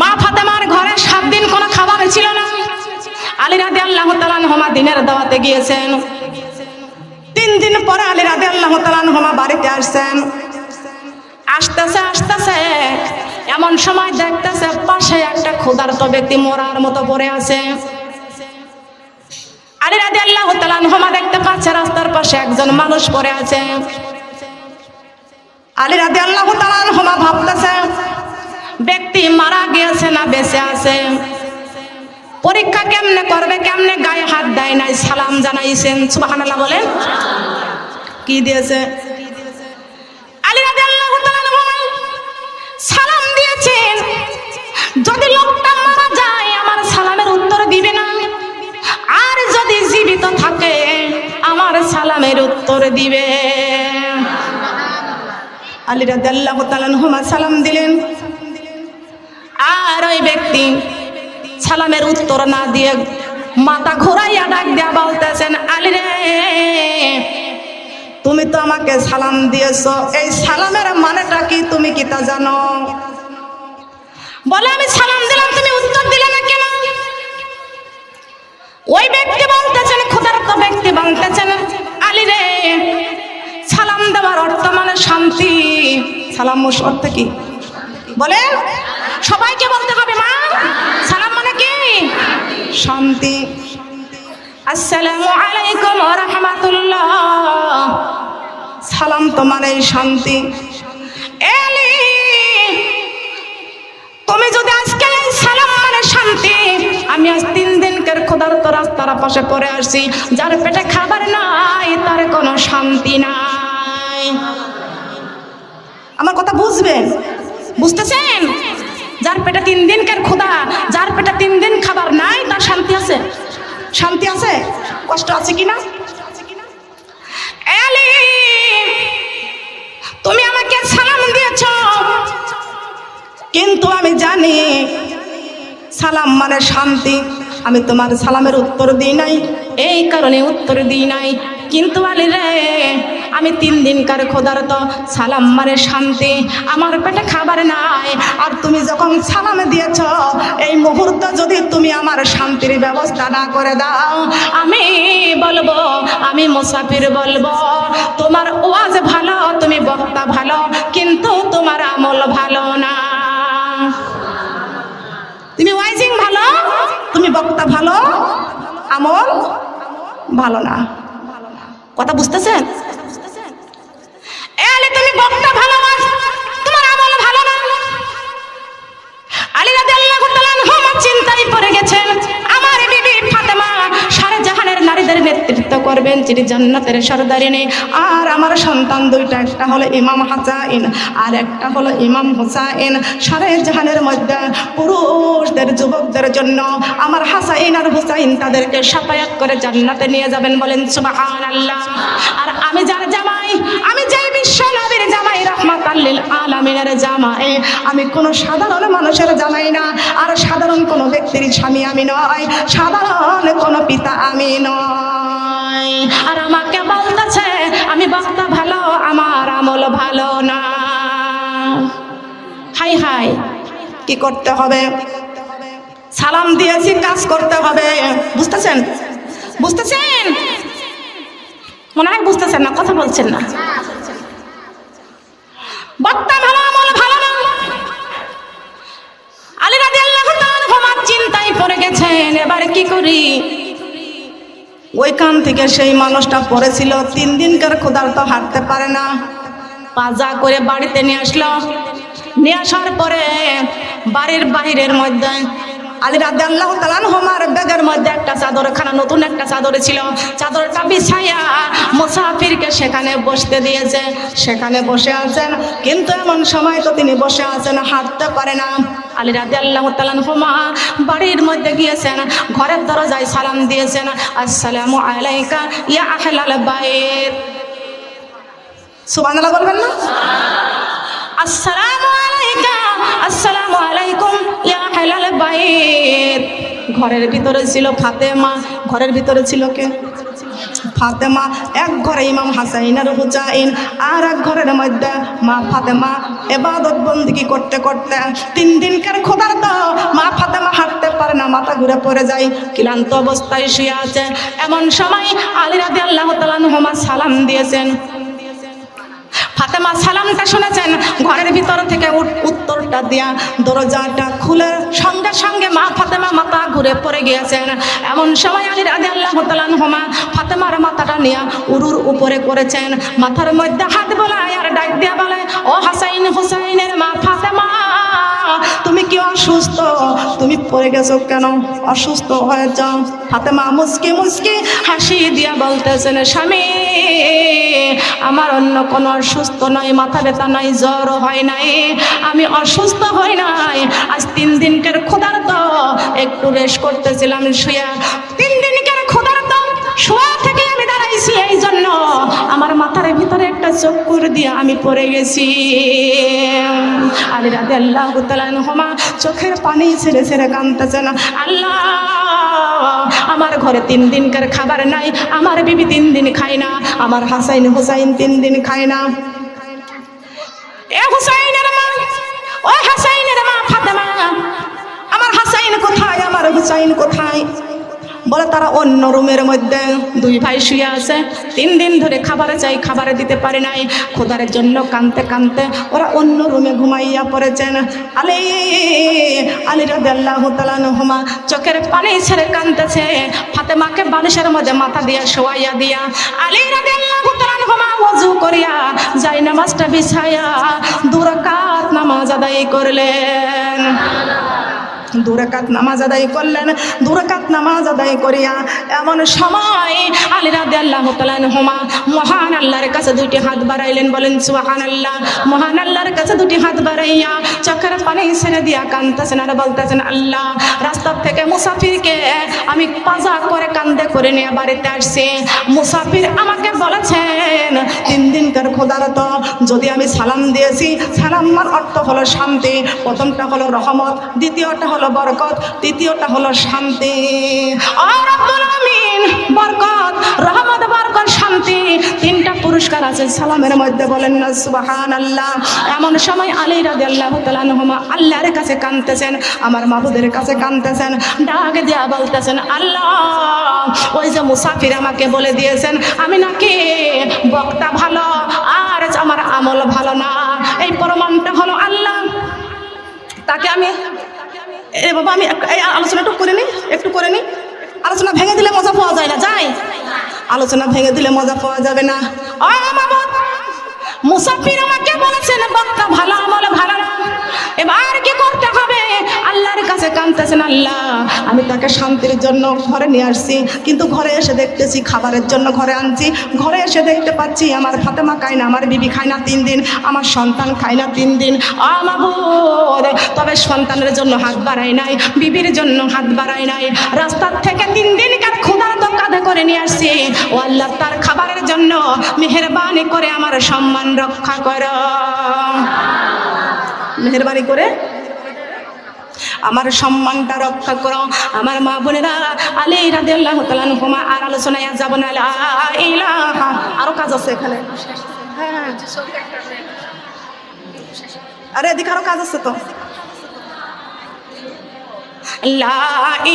মা ফাতেমার ঘরে 7 দিন কোনো খাবার ছিল না। আলী রাদিয়াল্লাহু তাআলা আনহুমা দিনের দাওয়াতে গিয়েছেন। 3 দিন পরে আলী রাদিয়াল্লাহু তাআলা আনহুমা বাড়িতে আসছেন। আসতেছে এমন সময় দেখতেছে পাশে একটা ক্ষুধার্ত ব্যক্তি মরার মতো পড়ে আছে। আলী রাদিয়াল্লাহু তাআলা আনহুমা দেখতে পাচ্ছে রাস্তার পাশে একজন মানুষ পড়ে আছে। আলী রাদিয়াল্লাহু তাআলা আনহুমা ভাবতেছে ব্যক্তি মারা গিয়েছে না বেঁচে আছে। পরীক্ষা কেমনে করবে, কেমনে গায়ে হাত দেয় নাই, সালাম জানাইছেন। সুবহানাল্লাহ বলেন। কি দিয়েছে? আলী রাদিয়াল্লাহু তাআলা আনহুমা সালাম দিয়েছেন। যদি লোকটা মারা যায় আমার সালামের উত্তর দিবে না, আর যদি জীবিত থাকে আমার সালামের উত্তর দিবে। আলী রাদিয়াল্লাহু তাআলা আনহুমা সালাম দিলেন, আর ওই ব্যক্তি সালামের উত্তর না দিয়ে মাথা ঘোরাইয়া ডাক দিয়া বলতেছেন, আলী রে, তুমি তো আমাকে সালাম দিয়েছো, এই সালামের মানেটা কি তুমি কি তা জানো? বলে আমি সালাম দিলাম, তুমি উত্তর দিলে না কেন? ওই ব্যক্তি বলতেছেন, ক্ষুধার্ত ব্যক্তি বলতেছেন, আলী রে, সালাম দেওয়ার অর্থ মানে শান্তি। সালাম অর্থ কি বলে? সবাইকে বলতে হবে মা, সালাম মানে কি? শান্তি। আসসালামু আলাইকুম ওয়া রাহমাতুল্লাহ, সালাম তো মানে শান্তি। আলী, তুমি যদি আজকে এই সালাম মানে শান্তি, আমি আজ 3 দিনকার ক্ষুধার্ত রাস্তার পাশে পড়ে আসছি, যার পেটে খাবার নাই তার কোনো শান্তি নাই। আমার কথা বুঝবেন? বুঝতেছেন? যার পেটে 3 দিনকার ক্ষুধা, যার পেটে 3 দিন খাবার নাই, তার শান্তি আছে? শান্তি আছে? কষ্ট আছে কিনা? আলী, তুমি আমাকে সালাম দিয়েছ, কিন্তু আমি জানি সালাম মানে শান্তি। আমি তোমার সালামের উত্তর দিই নাই, এই কারণে উত্তর দিই নাই। কিন্তু আলী রে, আমি 3 দিনকার ক্ষুধার্ত, সালাম মানে শান্তি, আমার পেটে খাবার নাই, আর তুমি যখন সালাম দিয়েছ এই মুহূর্তে যদি তুমি আমার শান্তির ব্যবস্থা না করে দাও, আমি বলবো, আমি মুসাফির বলবো, তোমার ওয়াজ ভালো, তুমি বক্তা ভালো, কিন্তু তোমার আমল ভালো না। তুমি ওয়াইজিং ভালো, তুমি বক্তা ভালো, আমল ভালো না। কথা বুঝতেছেন? আলী, তুমি বক্তা ভালো, তোমার আমল ভালো না। আলী রাদিয়াল্লাহু তাআলা আনহুমা চিন্তায় পড়ে গেছেন। আমার বিবি ফাতেমা সারা জাহানের নারীদের নেতৃত্ব করবেন, যিনি জান্নাতের সরদারিনী। আর আমার সন্তান 2টা, একটা হলো ইমাম হাসাইন আর একটা হলো ইমাম হুসাইন। সারা জাহানের মধ্যে পুরুষদের, যুবকদের জন্য আমার হাসাইন আর হুসাইন তাদেরকে শাফায়াত করে জান্নাতে নিয়ে যাবেন। বলেন সুবহানাল্লাহ। আর আমি যার জামাই, আমি যে বিশ্ব নবীর জামাই, রাহমাতাল লিল আলামিনের জামাই, আমি কোনো সাধারণ মানুষের জামাই না, আর সাধারণ কোনো ব্যক্তির স্বামী আমি নয়, সাধারণ কোনো পিতা আমি নয়। আর আমাকে বলতেছে আমি বক্তা ভালো, আমার আমল ভালো না। হাই হাই, কি করতে হবে? সালাম দিয়েছি, কাজ করতে হবে। বুঝতেছেন? বুঝতেছেন? মনে হয় বুঝতেছেন না, কথা বলছেন না। বক্তা ভালো, আমল ভালো না। আলী রাদিয়াল্লাহু তাআলা আনহুমা চিন্তায় পড়ে গেছেন, এবার কি করি? ওইখান থেকে সেই মানুষটা পড়েছিল, 3 দিনকার ক্ষুধার্ত, হাঁটতে পারে না, পাজা করে বাড়িতে নিয়ে আসলো। নিয়ে আসার পরে বাড়ির বাহিরের মধ্যে আলী রাদিয়াল্লাহু তাআলা আনহুমার ব্যাগের মধ্যে একটা চাদরখানা, নতুন একটা চাদর ছিল, চাদরটা বিছাইয়া মুসাফিরকে সেখানে বসতে দিয়েছে। সেখানে বসে আছেন, কিন্তু এমন সময় তো তিনি বসে আছেন, হাঁটতে পারে না। আলী রাদিয়াল্লাহু তাআলা আনহুমা বাড়ির মধ্যে গিয়েছেন, ঘরের দরজায় সালাম দিয়েছেন, আসসালামু আলাইকা ইয়া আহলাল বাইত। সুবহানাল্লাহ বলবেন না? আসসালামু আলাইকা, আসসালামু আলাইকুম ইয়া আহলাল বাইত। ঘরের ভিতরে ছিল ফাতেমা। ঘরের ভিতরে ছিল কে? ফাতেমা। এক ঘরে ইমাম হাসাইন আর হুসাইন, আর এক ঘরের মধ্যে মা ফাতেমা ইবাদত বন্দেগী করতে করতে 3 দিনকার ক্ষুধার্ত মাথা ঘুরে পড়ে যায়, ক্লান্ত অবস্থায় শুয়ে আছে। এমন সময় আলী রাদিয়াল্লাহু তাআলা আনহু সালাম দিয়েছেন। ফাতেমা সালামটা শুনেছেন, ঘরের ভিতর থেকে উত্তরটা দিয়া দরজাটা খুলে সঙ্গে সঙ্গে মা ফাতেমা মাথা ঘুরে পড়ে গিয়েছেন। এমন সময় আলী রাদিয়াল্লাহু তাআলা আনহু ফাতেমার মাথাটা নিয়ে উরুর উপরে করেছেন, মাথার মধ্যে হাত বোলায় আর ডাক দিয়া বলে, ও হাসাইন হুসাইনের মা ফাতেমা, তুমি কি অসুস্থ? তুমি পড়ে গেছো কেন? অসুস্থ হয়ে যাও। ফাতেমা মুস্কি মুস্কি হাসি দিয়া বলতেছেন, স্বামী আমার অন্য কোনো অসুস্থ নাই, মাথা ব্যথা নাই, জ্বর হয় নাই, আমি অসুস্থ হই নাই। আজ 3 দিনকার ক্ষুধার্ত, একটু রেস্ট করতেছিলাম শুয়া। 3 দিনকার ক্ষুধার্ত শোয়া থেকে আমি দাঁড়াইছি, এই জন্য আমার মাথার ভিতরে একটা চক্কর দিয়ে আমি পড়ে গেছি। আলী রাদিয়াল্লাহু তাআলা আনহু চোখের পানি ছেড়ে ছেড়ে কাঁদতেছেন, আল্লাহ আমার ঘরে 3 দিনকার খাবার নাই, আমার বিবি 3 দিন খায় না, আমার হাসাইন হুসাইন 3 দিন খায় না। এ হুসাইনের মা, ও হাসাইনের মা ফাতেমা, আমার হাসাইন কোথায়, আমার হুসাইন কোথায়? বলে তারা অন্য রুমের মধ্যে 2 ভাই শুয়ে আছে। 3 দিন ধরে খাবার চাই, খাবার দিতে পারে নাই, খোদারের জন্য কাঁদতে কাঁদতে ওরা অন্য রুমে ঘুমাইয়া পড়েছেন। আলী রাদিয়াল্লাহু তাআলা আনহু চোখের পানি ছেড়ে কাঁদতেছে। ফাতেমাকে বালিশের মধ্যে মাথা দিয়ে শোয়াইয়া দিয়া আলী রাদিয়াল্লাহু তাআলা আনহু ওযু করিয়া যাই নামাজটা বিছায়া 2 রাকাত নামাজ আদায় করলেন। 2 রাকাত নামাজ আদায় করলেন। 2 রাকাত নামাজ আদায় করিয়া এমন সময় আলী রাদিয়াল্লাহু তাআলা আনহু মহান আল্লাহর কাছে 2টি হাত বাড়াইলেন, বলেন সুবহানাল্লাহ। মহান আল্লাহর কাছে 2টি হাত বাড়াইয়া চোখের পানি ছেড়ে দিয়া কাঁদতেছেন আর বলতেছেন, আল্লাহ রাস্তা থেকে মুসাফিরকে আমি পাজা করে কান্দে করে নিয়ে বাড়িতে আসছি। মুসাফির আমাকে বলেছেন 3 দিনকার ক্ষুধার্ত, যদি আমি সালাম দিয়েছি, সালামের অর্থ হলো শান্তি। প্রথমটা হলো রহমত, দ্বিতীয়টা হলো বরকত, তৃতীয়টা হলো শান্তি। আর রব্বুল আমিন বরকত, রহমত, বরকত, শান্তি 3টা পুরস্কার আছে সালামের মধ্যে, বলেন না সুবহানাল্লাহ। এমন সময় আলী রাদিয়াল্লাহু তাআলা আনহু আল্লাহর কাছে কাঁদতেছেন, আমার মাবুদের কাছে কাঁদতেছেন, ডাক দিয়া বলতেছেন, আল্লাহ ওই যে মুসাফির আমাকে বলে দিয়েছেন আমি নাকি বক্তা ভালো আর আমার আমল ভালো না, এই প্রমাণটা হলো আল্লাহ। তাকে আমি বাবা আমি এই আলোচনা একটু করে নিই। আলোচনা ভেঙে দিলে মজা পাওয়া যায় না, যাই আলোচনা ভেঙে দিলে মজা পাওয়া যাবে না। মুসাফির আমাকে বলেছেন বক্তা ভালো, আমল ভালো না, এবার কি করতে হবে? আল্লাহর কাছে কাঁদতেছেন, আল্লাহ আমি তাকে শান্তির জন্য ঘরে নিয়ে আসছি, কিন্তু ঘরে এসে দেখতেছি খাবারের জন্য ঘরে আনছি, ঘরে এসে দেখতে পাচ্ছি আমার ফাতেমা খায় না, আমার বিবি খায় না 3 দিন, আমার সন্তান খায় না 3 দিন। মাবুদ, তবে সন্তানের জন্য হাত বাড়াই নাই, বিবির জন্য হাত বাড়াই নাই, রাস্তার থেকে 3 দিন কার ক্ষুধার্ত কাঁধে করে নিয়ে আসছি। ও আল্লাহ, তার খাবারের জন্য মেহেরবানি করে আমার সম্মান রক্ষা করো, মেহেরবানি করে আমার সম্মানটা রক্ষা করো। আমার মা বোনেরা, আলী রাদিয়াল্লাহু তাআলা আনহু আর আলোচনায় যাব না, লা ইলাহা, আরো কাজ আছে এখানে, হ্যাঁ আরে এদিকে আরো কাজ আছে তো, লা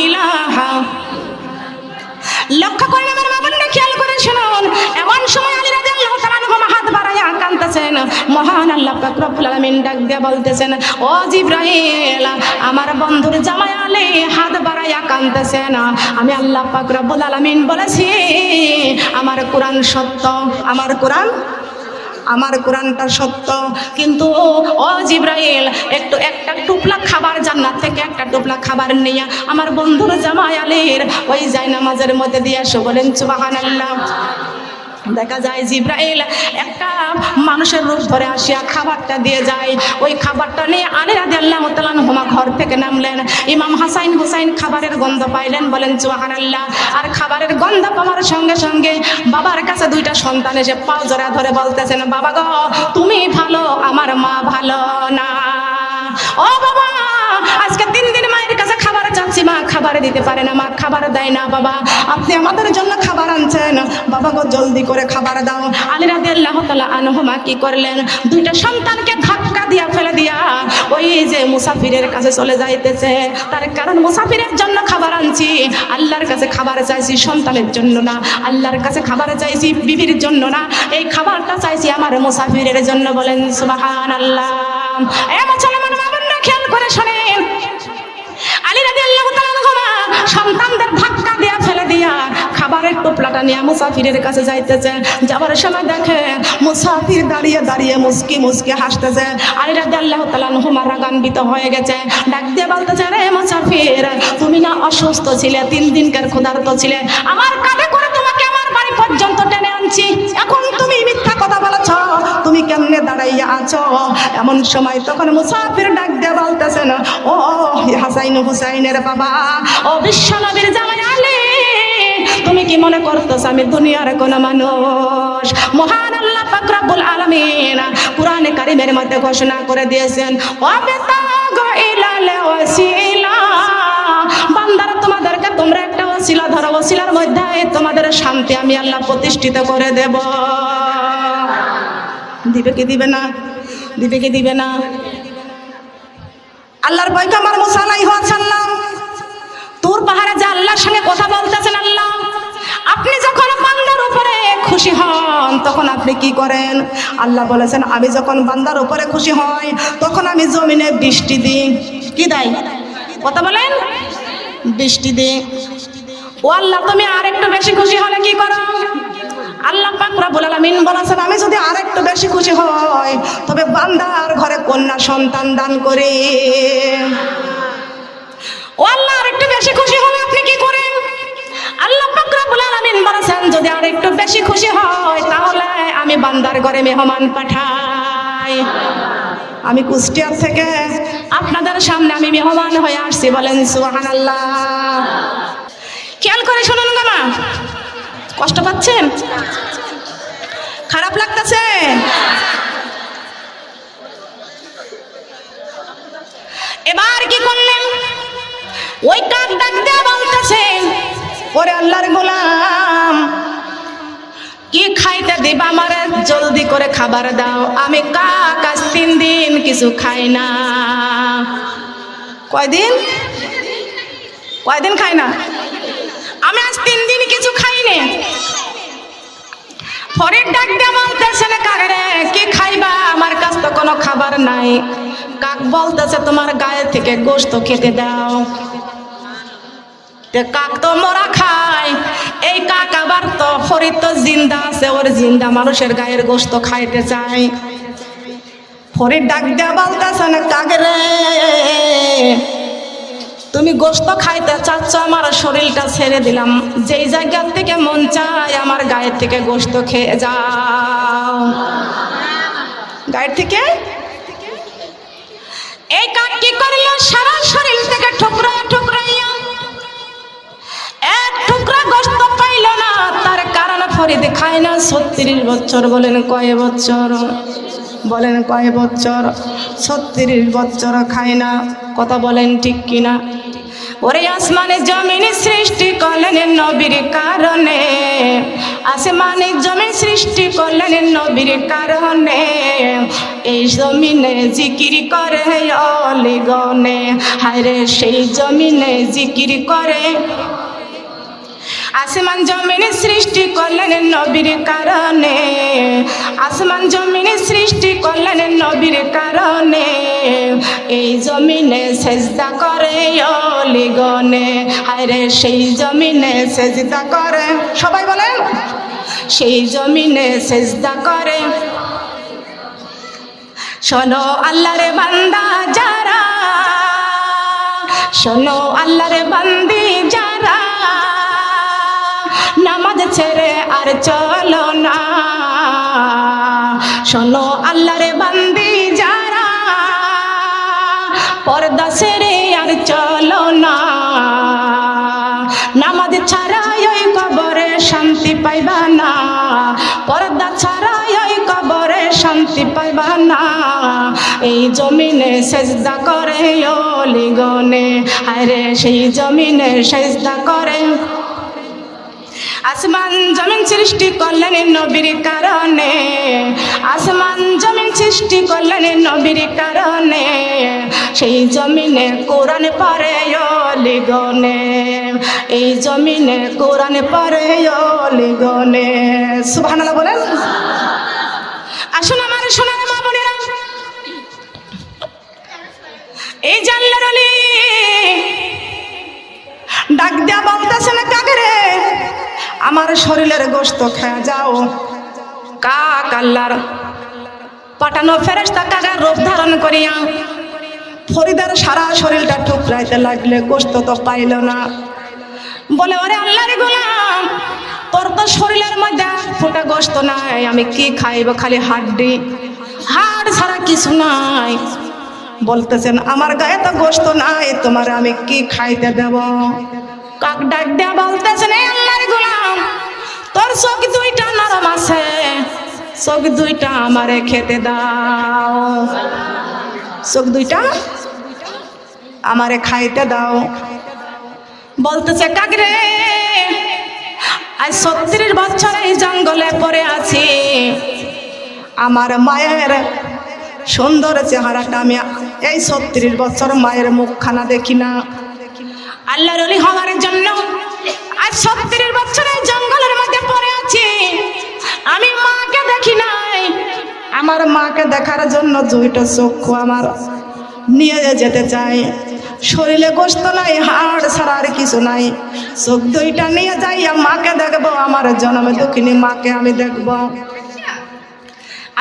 ইলাহা। লক্ষ্য করেন আমার মা বোনেরা, খেয়াল করে শুনুন। এমন সময় আলী রাদিয়াল্লাহু তাআলা আনহু হাত বাড়াইয়া কাঁদতেছেন। মহান আল্লাহ পাক রব্বুল আলামিন ডাক দিয়ে বলতেছেন, ও জিবরাইল, আমার বন্ধুর জামাই আলী হাত বাড়াইয়া কাঁদতেছেন। আমি আল্লাহ পাক রব্বুল আলামিন বলেছি আমার কোরআন সত্য, আমার কোরআনটা সত্য, কিন্তু ও জিবরাইল একটা টুপলা খাবার জান্নাত থেকে একটা টুপলা খাবার নিয়ে আমার বন্ধুর জামাই আলীর ওই জায়নামাজের মধ্যে দিয়ে আসো, বলেন সুবহানাল্লাহ। দেখা যায় জিবরাইল একটা মানুষের রূপ ধরে আসিয়া খাবারটা দিয়ে যায়। ওই খাবারটা নিয়ে আলী রাদিয়াল্লাহু তাআলা আনহু ঘর থেকে নামলেন। ইমাম হাসান হুসাইন খাবারের গন্ধ পাইলেন, বলেন সুবহানাল্লাহ। আর খাবারের গন্ধ পাওয়ার সঙ্গে সঙ্গে বাবার কাছে 2টা সন্তান এসে পাও জড়া ধরে বলতেছেন, বাবা গো তুমি ভালো, আমার মা ভালো না। ও বাবা, আজকে 3 দিন মায়ের কাছে খাবার চাচ্ছি, মা খাবার দিতে পারে না, মা খাবার দেয় না। বাবা আপনি আমাদের জন্য খাবার আনছেন, বাবা গো জলদি করে খাবার দাও। আলী রাদিয়াল্লাহু তাআলা আনহু কি করলেন? 2টা সন্তানকে ধাক্কা দিয়া ফেলে দিয়া ওই যে মুসাফিরের কাছে চলে যাইতেছে। তার কারণ মুসাফিরের জন্য খাবার আনছি, আল্লাহর কাছে খাবার চাইছি সন্তানের জন্য না, আল্লাহর কাছে খাবার চাইছি বিবির জন্য না, এই খাবারটা চাইছি আমার মুসাফিরের জন্য। বলেন সুবহানাল্লাহ। এ মুসলমান বাবারা খেয়াল করে শোনেন, আলী রাদিয়াল্লাহু তাআলা সন্তানদের ধাক্কা দিয়া ফেলে দিয়া খাবারের টোপলাটা নিয়ে মুসাফিরের কাছে যাইতেছে। যাবার সময় দেখে মুসাফির দাঁড়িয়ে দাঁড়িয়ে মুস্কি মুস্কি হাসতেছে। আলী রাদিয়াল্লাহু তাআলা রাগান্বিত হয়ে গেছে, ডাক দিয়ে বলতেছে, রে মুসাফির, তুমি না অসুস্থ ছিলে, 3 দিনকার ক্ষুধার্ত ছিলে, আমার কাঁধে করে তোমাকে আমার বাড়ি পর্যন্ত টেনে আনছি, এখন তুমি মিথ্যা কথা বলেছ, তুমি কেমনে দাঁড়াইয়া আছো? এমন সময় তখন মুসাফির ডাক দিয়ে বলতেছেন, ও হাসাইন হুসাইনের বাবা, ও বিশ্বনবীর জামাই আলী, তুমি কি মনে করতেছ আমি দুনিয়ার কোন মানুষ? মহান আল্লাহ পাক রব্বুল আলামিন কুরআনে কারীমের মধ্যে ঘোষণা করে দিয়েছেন, ওয়াবতাগু ইলাল ওয়াসিলা, বান্দারা তোমাদেরকে তোমরা একটা ওসিলা ধরো, ওসিলার মধ্যে তোমাদের শান্তি আমি আল্লাহ প্রতিষ্ঠিত করে দেব। দিবে কি দিবে না? দিবে কি দিবে না? আল্লাহর পয়গম্বর মুসা আলাইহিস সালাম তুর পাহাড়ে যে আল্লাহর সঙ্গে কথা বলতেছেন, আল্লাহ আপনি যখন বান্দার উপরে খুশি হন তখন আপনি কি করেন? আল্লাহ বলেছেন, আমি যখন বান্দার উপরে খুশি হই তখন আমি জমিনে বৃষ্টি দিই। কি দেয়? কথা বলেন, বৃষ্টি দিই। ও আল্লাহ, তুমি আর একটু বেশি খুশি হলে কি করো? আল্লাহ পাক রব্বুল আলামিন বলেছেন, আমি যদি আর একটু বেশি খুশি হই তবে বান্দার ঘরে কন্যা সন্তান দান করি। ও আল্লাহ, আর একটু বেশি খুশি হলে আপনি কি করেন? আল্লাহ পাক রব্বুল আলামিন বলেছেন, যদি আর একটু বেশি খুশি হয় তাহলে আমি বান্দার ঘরে মেহমান পাঠাই। আমি কুষ্টিয়া থেকে আপনাদের সামনে আমি মেহমান হয়ে আসছি। বলেন সুবহানাল্লাহ। খেয়াল করে শুনুন গো মা, কষ্ট পাচ্ছেন? খারাপ লাগতেছে? এবার কি করলেন? ওই কাক ডাক দিয়ে বলতেছে, ওরে আল্লাহর গোলাম, কি খাইতে দিবা আমারে? জলদি করে খাবার দাও, আমি কাক আজ 3 দিন কিছু খাই না। কয়দিন? কয়দিন খাই না? আমি আজ 3 দিন কিছু খাইনি। পরের ডাক দিয়ে বলতেছে, কাক রে কি খাইবা? আমার কাছে তো কোনো খাবার নাই। কাক বলতেছে, তোমার গায়ে থেকে গোশত খেতে দাও। কাক তো মরা খায়, এই কাক আবার তো ফরিদ তো জিন্দা আছে, ওর জিন্দা মানুষের গায়ের গোশত খাইতে চায়। ফরিদ ডাক দিয়া বলতেছে, কাক রে তুমি গোশত খাইতে চাচ্ছ, আমার শরীরটা ছেড়ে দিলাম, যেই জায়গা থেকে মন চায় আমার গায়ের থেকে গোশত খেয়ে যাও। গায়ের থেকে এই কাক কি করলো? সারা শরীর থেকে ঠুকরা ঠুকরাইয়া এক টুকরা গোশত পাইল না। তার কারণ ফরিদ খায় না 36 বছর। বলেন কয় বছর? বলেন কয় বছর? 36 বছর খায় না। কথা বলেন ঠিক কিনা? ওরে আসমানে জমিনে সৃষ্টি করলেন নবীর কারণে, আসমানে জমিন সৃষ্টি করলেন নবীর কারণে, এই জমিনে জিকির করে অলিগনে, হায়রে সেই জমিনে জিকির করে। আসমান জমিনে সৃষ্টি করলেন নবীর কারণে, আসমান জমিনে সৃষ্টি করলেন নবীর কারণে, এই জমিনে সেজদা করে অলিগনে, হায়রে সেই জমিনে সেজদা করে। সবাই বলেন, সেই জমিনে সেজদা করে। শোনো আল্লাহর বান্দা যারা, শোনো আল্লাহর বান্দি যারা, নামাজ ছেড়ে আর চলো না। শোনো আল্লাহর বান্দি যারা, পর্দা ছেড়ে আর চলো না। নামাজ ছাড়া ওই কবরে শান্তি পাইবা না, পর্দা ছাড়া ওই কবরে শান্তি পাইবা না। এই জমিনে সেজদা করে অলিগনে, হায়রে সেই জমিনে সেজদা করে। আসমান জমিন সৃষ্টি করলেন নবীর কারণে, আসমান জমিন সৃষ্টি করলেন নবীর কারণে, সেই জমিনে কোরআন পড়ে অলিগনে, এই জমিনে কোরআন পড়ে অলিগনে। সুবহানাল্লাহ বলেন। আসুন আমার সোনার মা বোনেরা, এই যে আল্লাহর ওলি ডাক দেয়া বলতেছে না কাকে রে, আমার শরীরের গোশত খেয়ে যাও। কাক আল্লাহর পাঠানো ফেরেশতা কাকার রূপ ধারণ করিয়া ফরিদের সারা শরীরটা টুকরাইতে লাগলে, গোশত তো পাইল না। বলে ওরে আল্লাহর গোলাম, তোর তো শরীরের মধ্যে ফোটা গোশত নাই, আমি কি খাইব, খালি হাড্ডি, হাড় ছাড়া কিছু নাই। বলতেছেন আমার গায়ে তো গোশত নাই, তোমার আমি কি খাইতে দেব? কাক ডাক দেয়া বলতেছেন এই আল্লাহর গোলাম, তোর চোখ দুইটা নরম আছে, চোখ দুইটা আমারে খেতে দাও, চোখ দুইটা আমারে খাইতে দাও। বলতেছে কাক রে, আজ 36 বছর এই জঙ্গলে পড়ে আছি, আমার মায়ের সুন্দর চেহারাটা আমি এই 36 বছর মায়ের মুখখানা দেখি না। আল্লাহর ওলি হওয়ার জন্য আজ 36 বছর এই জঙ্গলের মধ্যে পড়ে আছি, আমি মাকে দেখি নাই। আমার মাকে দেখার জন্য দুইটা চক্ষু আমার নিয়ে যেতে চাই, শরীরে গোশত নাই, হাড় ছাড়া আর কিছু নাই, চোখ দুইটা নিয়ে যাই মাকে দেখবো, আমার জন্মে দুঃখিনী মাকে আমি দেখবো।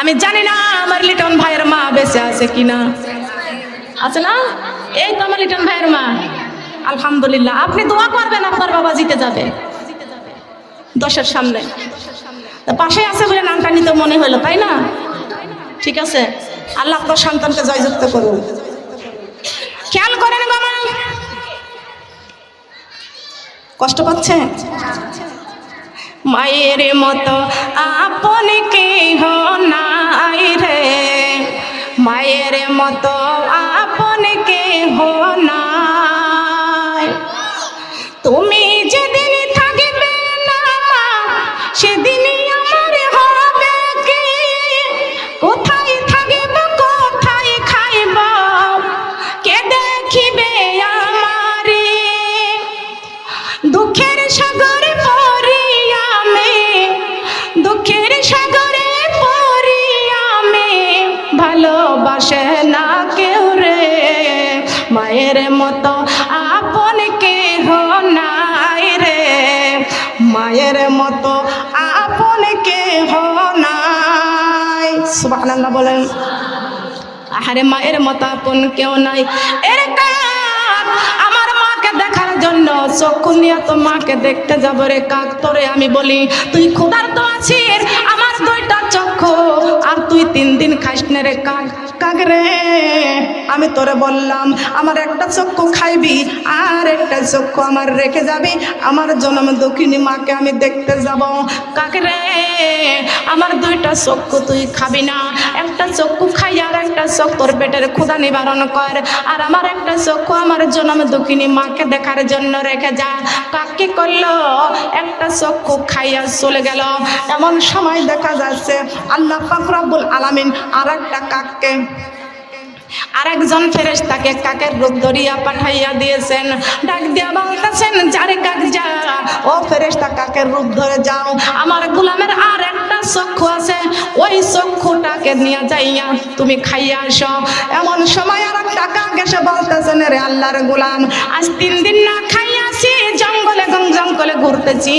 আমি জানি না আমার লিটন ভাইয়ের মা বেঁচে আছে কিনা, আছে না? এই তো আমার লিটন ভাইয়ের মা, আলহামদুলিল্লাহ। আপনি দোয়া করবেন, আপনার বাবা জিতে যাবে 10-এর সামনে। পাশে আছে বলে নামটা নিতে মনে হলো, তাই না? ঠিক আছে, আল্লাহ আপনার সন্তানকে জয়যুক্ত করুন। খেয়াল করেন বাবা, কষ্ট পাচ্ছে? মায়ের মতো আপন কেহ নাই রে, মায়ের মতো আপন কেহ নাই। তুমি যেদিন থাকবে না মা, সেদিনই আমার হবে কি, কোথায় থাকব কোথায় খাইব, কে দেখিবে আমারে, দুঃখের সাগরে পড়ি আমি, দুঃখের সাগরে পড়ি আমি, ভালোবাসে না কেউ রে, মায়ের মতো আপন কেহ নাই রে, মায়ের মতো আপন কেহ নাই। সুবহানাল্লাহ বলেন। আরে মায়ের মতো আপন কেউ নাই। এর কাক আমার মাকে দেখার জন্য চক্ষু নিয়ে তো মাকে দেখতে যাবো রে কাক, তোরে আমি বলি তুই ক্ষুধার্ত আছিস, আমার দুইটা চক্ষু আর তুই 3 দিন খাইস না রে কাক। কাক রে, আমি তোরে বললাম আমার একটা চক্ষু খাইবি আর একটা চক্ষু আমার রেখে যাবি, আমার জন্ম দুঃখিনী মাকে আমি দেখতে যাব। কাক রে, আমার দুইটা চক্ষু তুই খাবি না, একটা চক্ষু খাই আর একটা চোখ তোর পেটের ক্ষুধা নিবারণ কর, আর আমার একটা চক্ষু আমার জন্ম দুঃখিনী মাকে দেখার জন্য রেখে যা। কাক কি করলো? একটা চক্ষু খাইয়া চলে গেল। এমন সময় দেখা যাচ্ছে আল্লাহ পাক রব্বুল আলামিন আর একটা কাককে, আরেকজন ফেরেশতাকে কাকের রূপ ধরিয়া পাঠাইয়া দিয়েছেন। ডাক দিয়া বলতেছেন যারে কাক যা, ও ফেরেশতা কাকের রূপ ধরে যাও, আমার গোলামের আর একটা চক্ষু আছে, ওই চক্ষুটাকে নিয়ে যাইয়া তুমি খাইয়া আসো। এমন সময় আর একটা কাক এসে বলতেছেন রে আল্লাহর গোলাম, আজ 3 দিন না খাইয়াছি, জঙ্গলে জঙ্গলে ঘুরতেছি,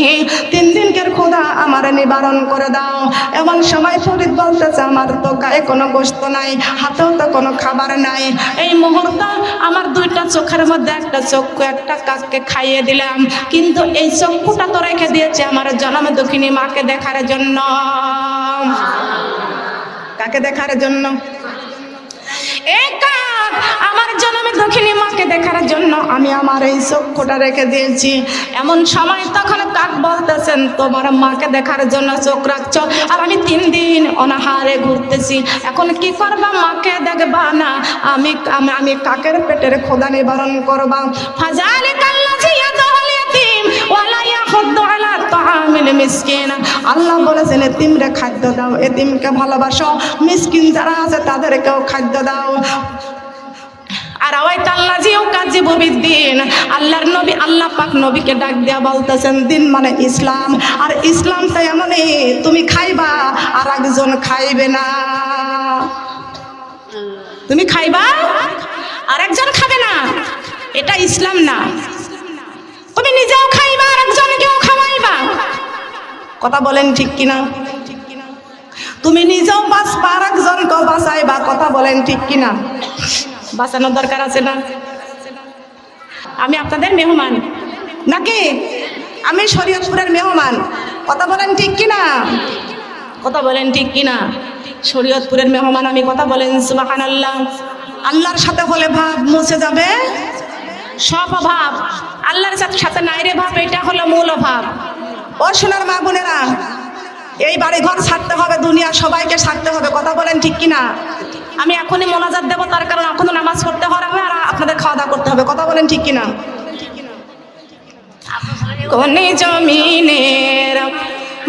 3 দিনকের ক্ষুধা আমার নিবারণ করে দাও। এমন সময় ফরিদ বলতেছে আমার তো গায়ে কোনো গোশত নাই, হাতেও তো কোনো খাবার নাই, এই মুহূর্তে আমার দুইটা চোখের মধ্যে একটা চক্ষু একটা কাককে খাইয়ে দিলাম, কিন্তু এই চক্ষুটা তো রেখে দিয়েছে আমার জন্ম দুঃখিনী মাকে দেখার জন্য। কাকে দেখার জন্য? এই কাক আমার জন্মে দুঃখিনী মাকে দেখার জন্য আমি আমার এই চক্ষুটা রেখে দিয়েছি। এমন সময় তখন কাক বলতেছেন তোমার মাকে দেখার জন্য চোখ রাখছো, আর আমি 3 দিন অনাহারে ঘুরতেছি, এখন কি করবা? মাকে দেখবা না, আমি কাকের পেটের ক্ষুধা নিবারণ করবা। ফাজালিকাল্লাযী ইয়াদউল ইয়াতীম ওয়া লা ইয়াহুদ্দু আলা তাআম মিসকিন, আল্লাহ বলেছেন এতিমরে খাদ্য দাও, এতিমকে ভালোবাসো, মিসকিন যারা আছে তাদেরকেও খাদ্য দাও। আর আওয়াইতাল্লাজিও কাজিবু বিদ্দিন, আল্লাহর নবী আল্লাহ পাক নবীকে ডাক দিয়া বলতেছেন দিন মানে ইসলাম, আর ইসলামটা এমনই তুমি খাইবা আর একজন খাইবে না। তুমি খাইবা আর একজন খাবে না, এটা ইসলাম না। তুমি নিজেও খাইবা আর একজনকেও খাওয়াইবা, কথা বলেন ঠিক কিনা? তুমি নিজেও বাঁচবা আর একজনকেও বাঁচাইবা, কথা বলেন ঠিক কিনা? বাঁচানোর দরকার আছে না? আমি আপনাদের মেহমান নাকি? আমি শরীয়তপুরের মেহমান, কথা বলেন ঠিক কিনা? কথা বলেন ঠিক কিনা? শরীয়তপুরের মেহমান আমি, কথা বলেন সুবহানাল্লাহ। আল্লাহর সাথে হলে ভাব মুছে যাবে সব অভাব, আল্লাহর সাথে নাইরে ভাব, এটা হলো মূল অভাব। ও সোনার মা বোনেরা, এই বাড়ি ঘর ছাড়তে হবে, দুনিয়া সবাইকে ছাড়তে হবে, কথা বলেন ঠিক কিনা? আমি এখনই মোনাজাত দেবো, তার কারণ এখনো নামাজ পড়তে হবে আর আপনাদের খাওয়া দাওয়া করতে হবে, কথা বলেন ঠিক কিনা? কোন জমিনের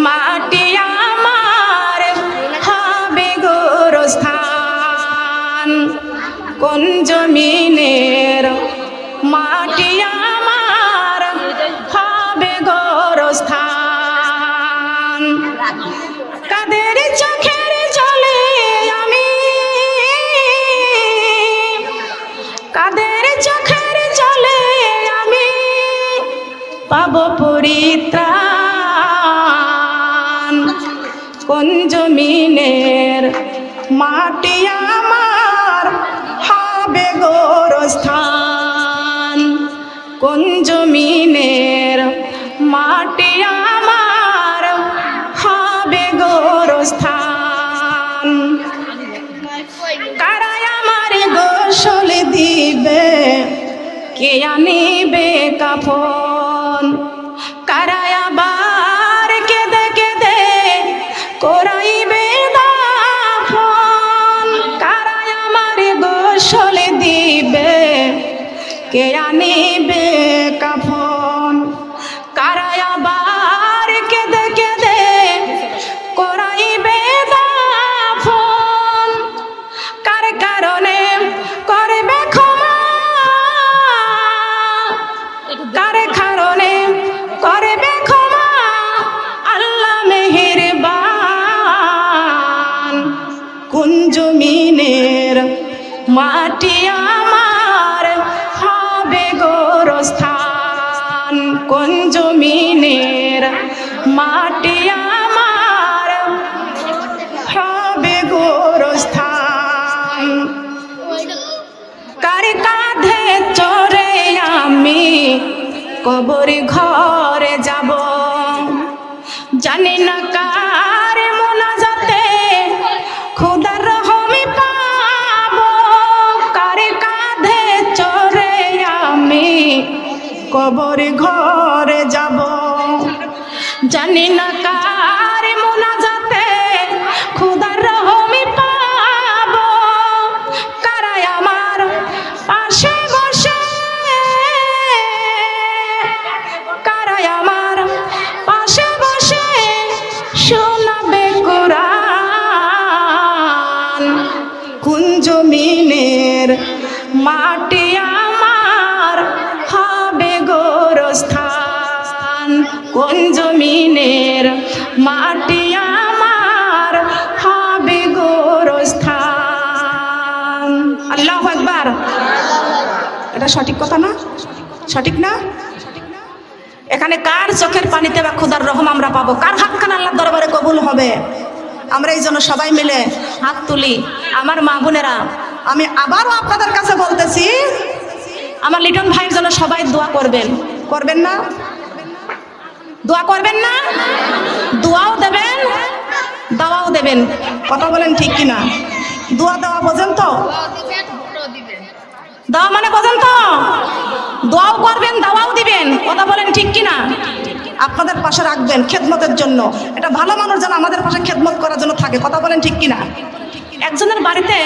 মাটি আমার হবে গোরস্থান, কোন জমিনের মাটি আমার হবে গোরস্থান। কাদের চোখের জলে আমি, কাদের চোখের জলে আমি পাব পরিত্রাণ, কোন জমিনের মাটি আমার হবে গোরস্থান, কোন জমিনের মাটি আমার হবে গোরস্থান। কারাই আমার গোসল দিবে, কে আনিবে কাফন, কারাই আবার কেঁদে কেঁদে করাইবে দাফন, কারাই আমার গোসল দিবে, কে আনিবে কাফন, কারাই আবার কেঁদে কেঁদে করাইবে দাফন, কার কারণে করবে ক্ষমা, কার কারণে করবে ক্ষমা আল্লাহ মেহেরবান, কোন জমিনের মাটি আমার হবে গোরস্থান, কোন জমিনের মাটি আমার হবে গোরস্থান। কার কাঁধে চড়ে আমি কবর ঘরে যাব, জানি না কার মোনাজাতে খোদার রহমি পাব, কার কাঁধে চড়ে আমি কবর ঘরে যাব, জানি না কার মোনাজাতে খোদার রহমি পাব, কারাই আমার পাশে বসে, কারাই আমার পাশে বসে শোনাবে কোরআন, কোন জমিনের মাটি আমার হবে গোরস্থান, কোন জমিনের মাটি আমার হবে গোরস্থান। আল্লাহু আকবার। এটা সঠিক কথা না? সঠিক না? এখানে কার চোখের পানিতে বা খোদার রহম আমরা পাবো, কার হাতখানা আল্লাহর দরবারে কবুল হবে? আমরা এই জন্য সবাই মিলে হাত তুলি। আমার মা বোনেরা, আমি আবারও আপনাদের কাছে বলতেছি, আমার লিটন ভাইয়ের জন্য সবাই দোয়া করবেন, করবেন না? দোয়া করবেন না? দোয়াও দেবেন, দাওয়াও দেবেন, কথা বলেন ঠিক কিনা? দোয়া দেওয়া বোঝেন তো? দাওয়া মানে বোঝেন তো? দোয়াও করবেন, দাওয়াও দিবেন, কথা বলেন ঠিক কিনা? আপনাদের পাশে রাখবেন খেদমতের জন্য, এটা ভালো মানুষ যেন আমাদের পাশে খেদমত করার জন্য থাকে, কথা বলেন ঠিক কিনা? একজনের বাড়িতে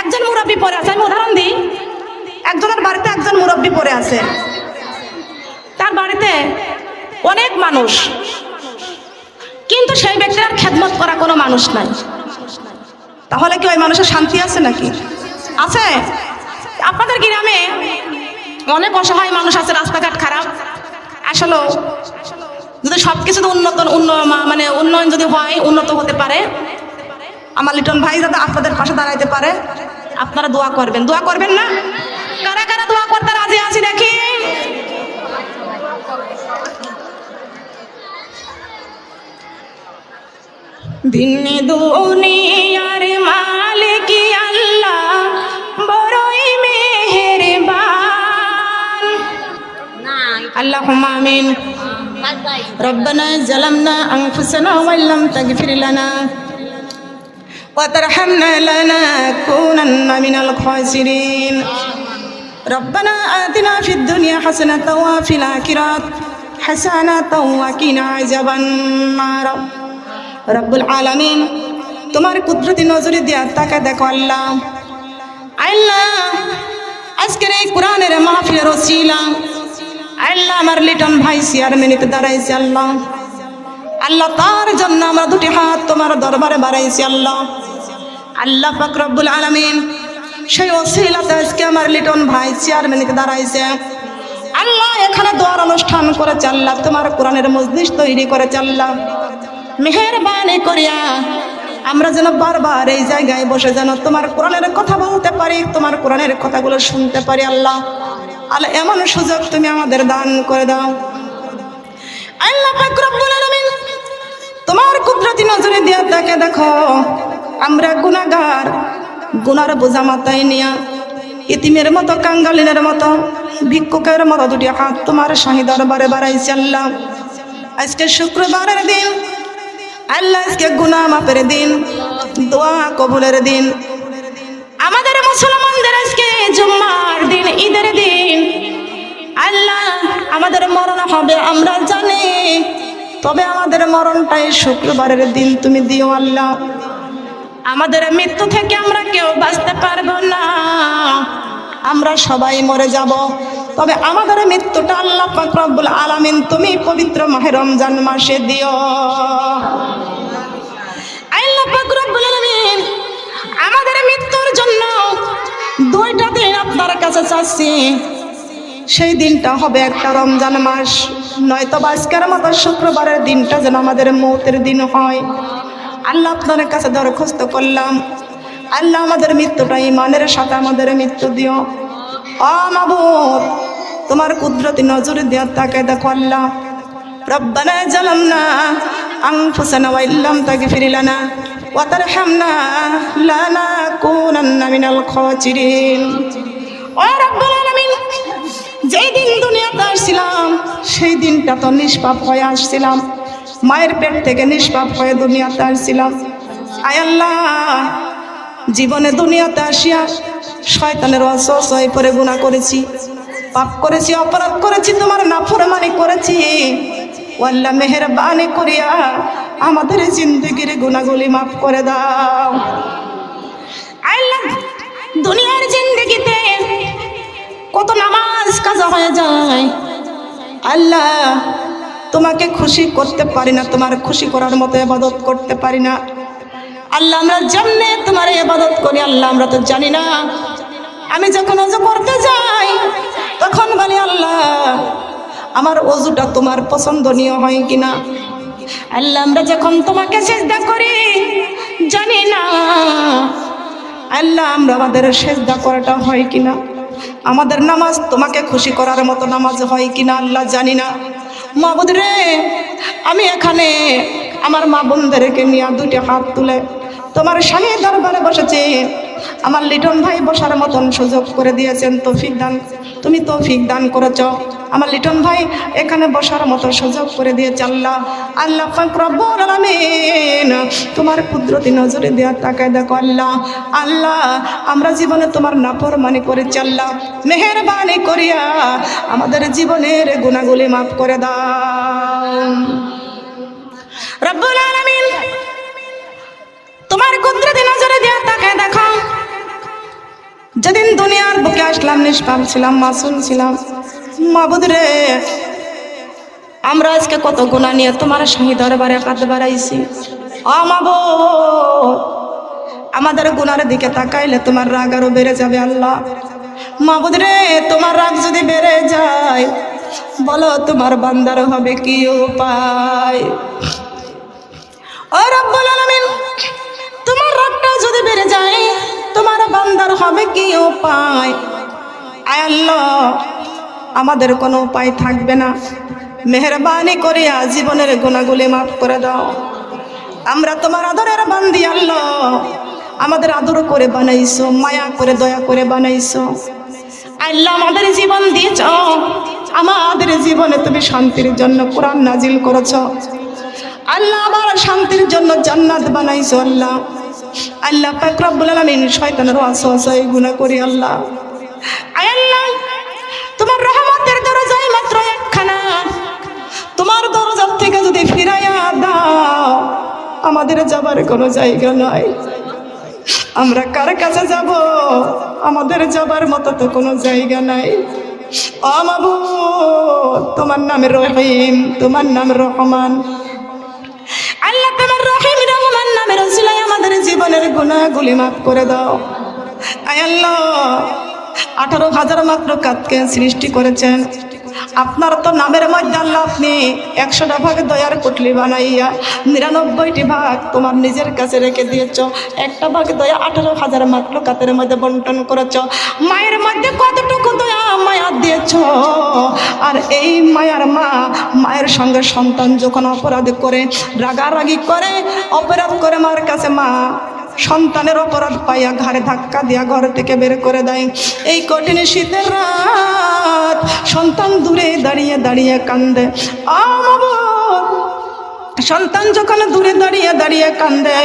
একজন মুরব্বী পড়ে আছে, আমি উদাহরণ দিই, একজনের বাড়িতে একজন মুরব্বী পড়ে আছে, তার বাড়িতে অনেক মানুষ, কিন্তু সেই ব্যক্তির আর খেদমত করা কোনো মানুষ নাই। তাহলে কি ওই মানুষের শান্তি আছে নাকি? আছে? আপনাদের গ্রামে অনেক অসহায় মানুষ আছে, রাস্তাঘাট খারাপ। আসলে যদি সবকিছু উন্নয়ন যদি হয়, উন্নত হতে পারে, আমার লিটন ভাই যাতে আপনাদের পাশে দাঁড়াইতে পারে, আপনারা দোয়া করবেন। দোয়া করবেন না? কারা কারা দোয়া করতে রাজি আছি দেখি? ভিন্ন দুনিয়ার মালিক আল্লাহ বড়ই মেহেরবান। আল্লাহুম্মা আমিন। রব্বানা যালামনা আনফুসানা ওয়া লাম তাগফির লানা ওয়া তারহামনা লানাকুনান্না মিনাল খাসিরিন। রব্বানা আতিনা ফিদ দুনিয়া হাসানাতাও ওয়া ফিল আখিরাতি হাসানাতাও ওয়া কিনা আযাবান নার। রব্বুল আলামিন, তোমার কুদরতি নজরে দিয়া তাকে দেখো আল্লাহ। আল্লাহ, আজকের এই কোরআনের মাহফিলের ওসিলা আল্লাহ আমার লিটন ভাই চেয়ারম্যানিতে দাঁড়াইছে আল্লাহ। আল্লাহ, তার জন্য আমরা দুটি হাত তোমার দরবারে বাড়াইছি আল্লাহ। আল্লাহ পাক রব্বুল আলামিন, সেই ওসিলাতে আজকে আমার লিটন ভাই চেয়ারম্যানিতে দাঁড়াইছে আল্লাহ। এখানে দোয়ার অনুষ্ঠান করেছে আল্লাহ, তোমার কোরআনের মজলিস তৈরি করেছে আল্লাহ। মেহেরবানি করিয়া আমরা যেন বারবার এই জায়গায় বসে যেন তোমার কোরআনের কথা বলতে পারি, তোমার কোরআনের কথাগুলো শুনতে পারি আল্লাহ। আল্লাহ, এমন সুযোগ তুমি আমাদের দান করে দাও আল্লাহ পাক রব্বুল আলামিন। তোমার কুদরতি নজরে দিয়া তাকে দেখো, আমরা গুনাহগার, গুনার বোঝা মাথায় নিয়া ইতিমের মতো, কাঙ্গালিনের মতো, ভিক্ষুকের মতো দুটি হাত তোমার শাহী দরবারে বাড়াইছি আল্লাহ। আজকে শুক্রবারের দিন আল্লাহ, আজকে গুনাহ মাফের দিন, দোয়া কবুলের দিন, আমাদের মুসলমানদের আজকে জুম্মার দিন, ঈদের দিন আল্লাহ। আমাদের মরণ হবে আমরা জানি, তবে আমাদের মরণটাই শুক্রবারের দিন তুমি দিও আল্লাহ। আমাদের মৃত্যু থেকে আমরা কেউ বাঁচতে পারবো না, আমরা সবাই মরে যাব, তবে আমাদের মৃত্যুটা আল্লাহ পাক রব্বুল আলামিন তুমি পবিত্র মাহে রমজান মাসে দিও আল্লাহ পাক রব্বুল আলামিন। আমাদের মৃত্যুর জন্য দুইটা দিন আপনার কাছে চাচ্ছি, সেই দিনটা হবে একটা রমজান মাস, নয়তো আজকের মতো শুক্রবারের দিনটা যেন আমাদের মৌতের দিন হয় আল্লাহ। আপনার কাছে দরখাস্ত করলাম আল্লাহ, আমাদের মৃত্যুটা ঈমানের সাথে আমাদের মৃত্যু দিও। ও মাবুদ, তোমার কুদরতি নজরে দিয়া তাকে দেখো আল্লাহ। রব্বানা যালামনা আনফুসানা ওয়া ইল্লাম তাগফির লানা ওয়া তারহামনা লানাকুনান্না মিনাল খাসিরিন। ও রব্বুল আলামিন, যেই দিন দুনিয়াতে আসছিলাম সেই দিনটা তো নিষ্পাপ হয়ে আসছিলাম, মায়ের পেট থেকে নিষ্পাপ হয়ে দুনিয়াতে আসছিলাম। আয় আল্লাহ, জীবনে দুনিয়াতে আসিয়া শয়তানের ওয়াসওয়াসায় পড়ে গুনাহ করেছি, পাপ করেছি, অপরাধ করেছি, তোমার নাফরমানি করেছি। ও আল্লাহ, মেহেরবানি করিয়া আমাদের জিন্দেগির গুনাহগুলি মাফ করে দাও আল্লাহ। দুনিয়ার জিন্দেগিতে কত নামাজ কাজা হয়ে যায় আল্লাহ, তোমাকে খুশি করতে পারি না, তোমার খুশি করার মতো ইবাদত করতে পারি না আল্লাহ। আমরা যেমনে তোমার ইবাদত করি আল্লাহ, আমরা তো জানি না। আমি যখন ওযু করতে যাই তখন বলি আল্লাহ, আমার ওযুটা তোমার পছন্দনীয় হয় কিনা আল্লাহ। আমরা যখন তোমাকে সিজদা করি জানি না আল্লাহ, আমরা আমাদের সিজদা করাটা হয় কিনা, আমাদের নামাজ তোমাকে খুশি করার মতো নামাজ হয় কিনা আল্লাহ জানি না। মাবুদ রে, আমি এখানে আমার মা বোনদেরকে নিয়ে দুটি হাত তুলে তোমার শাহী দরবারে বসেছি। আমার লিটন ভাই বসার মতন সুযোগ করে দিয়েছেন, তৌফিক দান, তুমি তৌফিক দান করেছ। আমার লিটন ভাই এখানে বসার মতো সুযোগ করে দিয়েছে আল্লাহ। আল্লাহ পাক রব্বুল আলামিন, তোমার কুদরতি নজরে দেয়া তাকায় দেখো আল্লাহ। আল্লাহ, আমরা জীবনে তোমার নাফরমানি করেছি আল্লাহ, মেহেরবানি করিয়া আমাদের জীবনের গুনাহগুলি মাফ করে দাও রব্বুল আলামিন। তোমার কুদরতি নজরে দেয়া তাকায় দেখো, যেদিন দুনিয়ার বুকে আসলাম নিষ্পাপ ছিলাম, মাসুম ছিলাম, মাবুদ রে আমরা আজকে কত গুনাহ নিয়ে তোমার সঙ্গে দরবারে কাঁদতে বাড়াইছি। আমাদের গুনার দিকে তাকাইলে তোমার রাগ আরো বেড়ে যাবে আল্লাহ। মাবুদ রে, তোমার রাগ যদি বেড়ে যায়, বলো তোমার বান্দার হবে কি উপায়? ও রব্বুল আলামিন, তোমার রাগটা যদি বেড়ে যায়, তোমার বান্দার হবে কি উপায়? আয় আল্লাহ, আমাদের কোনো উপায় থাকবে না। মেহেরবানি করে জীবনের গুনাহগুলি মাফ করে দাও। আমরা তোমার আদরের বান্দি আল্লাহ, আমাদের আদর করে বানাইছো, মায়া করে দয়া করে বানাইছো আল্লাহ। আমাদের জীবন দিয়েছ, আমাদের জীবনে তুমি শান্তির জন্য কোরআন নাজিল করেছ আল্লাহ। আবার শান্তির জন্য জান্নাত বানাইছো আল্লাহ। আল্লাহ পাক রব্বুল আলামিন, শয়তানের ওয়াসওয়াসায় গুনাহ করি আল্লাহ। আয় আল্লাহ, তোমার রহমতের দরজায় মাত্র একখানা, তোমার দরজার থেকে যদি ফিরাইয়া দাও, আমাদের যাবার কোনো জায়গা নাই। আমরা কার কাছে যাব? আমাদের যাবার মতো তো কোনো জায়গা নাই। ও মাবুদ, তোমার নাম রহিম, তোমার নাম রহমান আল্লাহ। তোমার রহিম রহমান নামের ওসিলায় আমাদের জীবনের গুনাহগুলি মাফ করে দাও। আয় আল্লাহ, 18,000 মাখলুকাতকে সৃষ্টি করেছেন। আপনার তো নামের মধ্যে আল্লাহ আপনি 100টা ভাগ দয়ার পুটলি বানাইয়া 99টি ভাগ তোমার নিজের কাছে রেখে দিয়েছ। একটা ভাগ দয়া 18,000 মাখলুকাতের মধ্যে বন্টন করেছ। মায়ের মধ্যে কতটুকু দয়া মায়া দিয়েছ, আর এই মায়ের সঙ্গে সন্তান যখন অপরাধ করে, রাগারাগি করে, অপরাধ করে, মার কাছে মা সন্তানের অপরাধ পাইয়া ঘাড়ে ধাক্কা দিয়া ঘর থেকে বের করে দেয়। এই কঠিন শীতের রাত সন্তান দূরে দাঁড়িয়ে দাঁড়িয়ে কান্দে। সন্তান যখন দূরে দাঁড়িয়ে দাঁড়িয়ে কান্দে,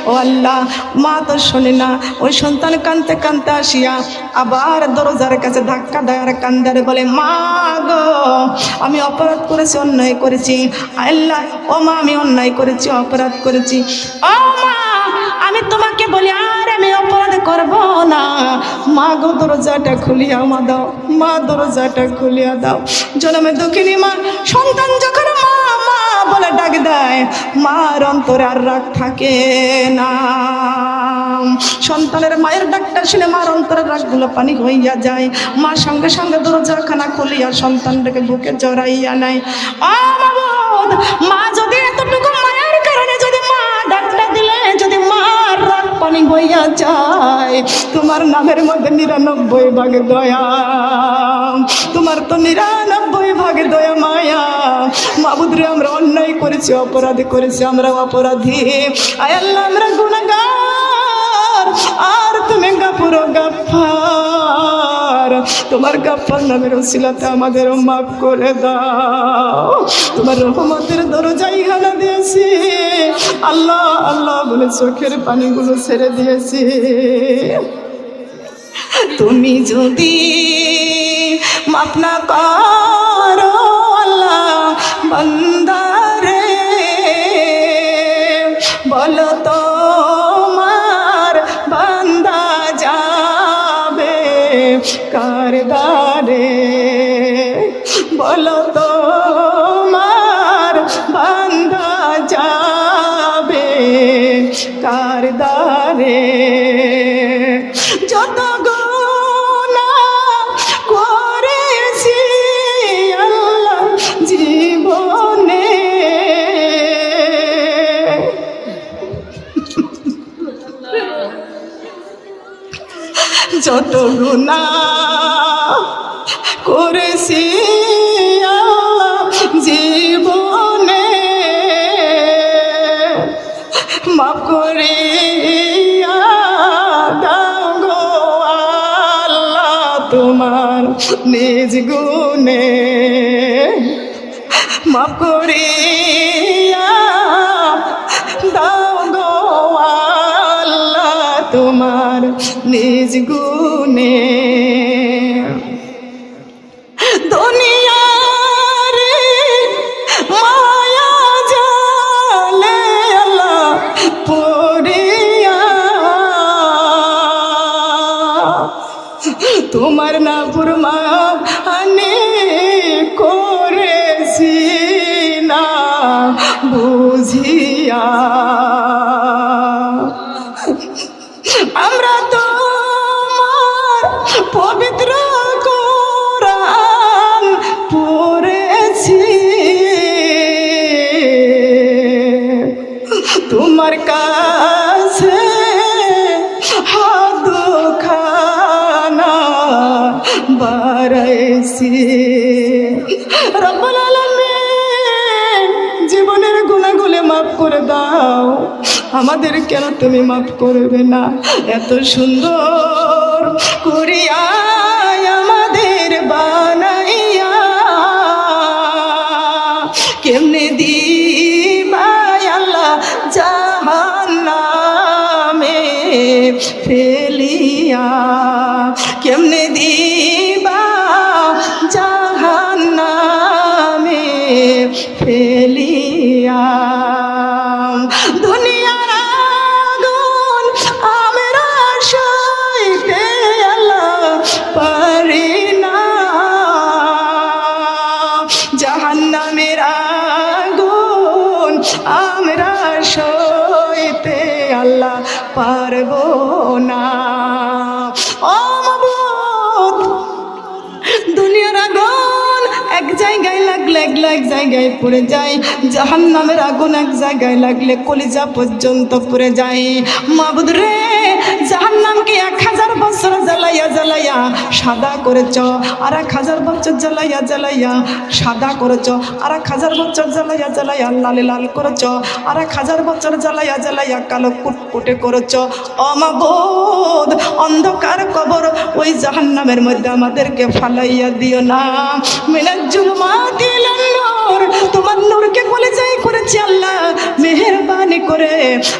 ও আল্লাহ, মা তো শোনে না। ওই সন্তান কান্দতে কান্দতে আসিয়া আবার দরজার কাছে ধাক্কা দেয় আর কান্দার বলে, মা গো, আমি অপরাধ করেছি, অন্যায় করেছি। আল্লাহ, ও মা, আমি অন্যায় করেছি, অপরাধ করেছি। ও মা, আমি তোমাকে বলি আর আমি অপরাধ করব না। মা গো, দরজাটা খুলিয়া মা দাও, মা দরজাটা খুলিয়া দাও। জন্মে দুঃখিনী মা সন্তান যখন মা মা বলে ডাক দেয়, মার অন্তরে আর রাগ থাকে না। সন্তানের মায়ের ডাকটা শুনে মার অন্তরের রাগগুলো পানি হইয়া যায়। মা সঙ্গে সঙ্গে দরজাখানা খুলিয়া সন্তানটাকে বুকে জড়াইয়া নেয়। মাবুদ, মা যদি এতটুকু মায়ের কারণে যদি মা ডাকটা দিলে যদি মার রাগ পানি হইয়া যায়, তোমার নামের মধ্যে 99 ভাগ দয়া, তোমার তো 99 ভাগ দয়া মায়া। মাবুদ রে, আমরা অন্যায় করেছি, অপরাধ করেছি, আমরা অপরাধী। আয় আল্লাহ, আমরা গুনাহগার, আর তুমি গাফুর গাফফার। তোমার গাফফার নামের ওসিলাতে আমাদেরও মাফ করে দাও। তোমার রহমতের দরজায় হানা দিয়েছি আল্লাহ, আল্লাহ বলে চোখের পানিগুলো ছেড়ে দিয়েছি। তুমি যদি মাফ না করো আল্লাহ বান্দারে, বলো তোমার বান্দা যাবে কার দ্বারে? বলো তোমার বান্দা যাবে কার দ্বারে? যত গুনাহ করেছি আল্লাহ জীবনে, যত গুনাহ করেছি আল্লাহ জীবনে, মাফ করে দাও গো আল্লাহ তোমার নিজ গুণে। মাফ করে দাও গো আল্লাহ তোমার নিজ গুণে। দুনিয়ার মায়া জালে আল্লাহ পড়িয়া, তোমার না ফুরমানি করেছি রব্বুল আলামিন জীবনের গুনাহগুলো মাফ করে দাও, আমাদের কেন তুমি মাফ করবে না? এত সুন্দর করিয়া আমাদের বানাইয়া কেমনে দিবা আল্লাহ জাহান্নামে ফেলিয়া, কেমনে দিবা জাহান্নামে ফেলিয়া। দুনিয়ার আগুন আমরা সইতে আল্লাহ পারি না, জাহান্নামের আগুন আমরা সইতে আল্লাহ পারবো না। ও মাবুদ, দুনিয়ার আগুন এক জায়গায় লাগলে এক জায়গায় পড়ে যায়, জাহান্নামের আগুন এক জায়গায় লাগলে কলিজা পর্যন্ত পড়ে যায়। মাবুদ রে, জাহান্নামকে 1000 বছর জ্বালাইয়া জ্বালাইয়া সাদা করেছ, আর 1000 বছর জ্বালাইয়া জ্বালাইয়া সাদা করেছ, আর 1000 বছর জ্বালাইয়া জ্বালাইয়া লালে লাল করেছ, আর 1000 বছর জ্বালাইয়া জ্বালাইয়া কালো কুটকুটে করেছ। ও মাবুদ, অন্ধকার কবর ওই জাহান্নামের মধ্যে আমাদেরকে ফালাইয়া দিও না। মিনাজ জুলুমাতি ইলান নূর, তোমার নূরকে কলিজায় করেছি আল্লাহ, মেহেরবানি করে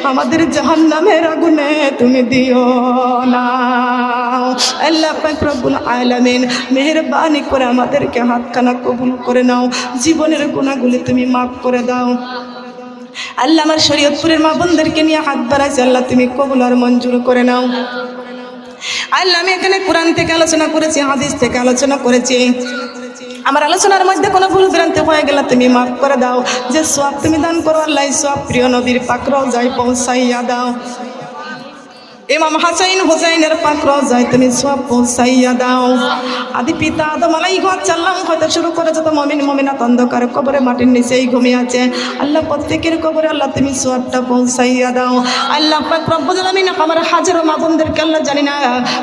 আমাদের জাহান্নামের আগুনে তুমি দিও না। আল্লাহ পাক রব্বুল আলামিন মেহেরবানি করে আমাদেরকে হাতখানা কবুল করে নাও, জীবনের গুনাহগুলি তুমি মাফ করে দাও। আল্লাহ আমার শরীয়তপুরের মা বোনদেরকে নিয়ে হাত বাড়াইছে, আল্লাহ তুমি কবুল আর মঞ্জুর করে নাও। আল্লাহ আমি এখানে কোরআন থেকে আলোচনা করেছি, হাদিস থেকে আলোচনা করেছি, আমার আলোচনার মধ্যে কোনো ভুল ভ্রান্তি হয়ে গেলে তুমি মাফ করে দাও। যে সওয়াব তুমি দান করো আল্লাহ, সওয়াব প্রিয় নবীর পাক রওজায় পৌঁছাইয়া দাও। ইমাম হাসাইন হুসাইনের পাক রওজায় তুমি সওয়াব পৌঁছাইয়া দাও। আদি পিতা আদম আলাইহিস সালাম হতে শুরু করে যত মুমিন মুমিনাত অন্ধকার কবরে মাটির নিচেই ঘুমিয়ে আছে, আল্লাহ প্রত্যেকের কবরে আল্লাহ তুমি সওয়াবটা পৌঁছাইয়া দাও। আল্লাহ পাক রব্বুল আলামিন আমার হাজারো মা বোনদেরকে আল্লাহ জানি না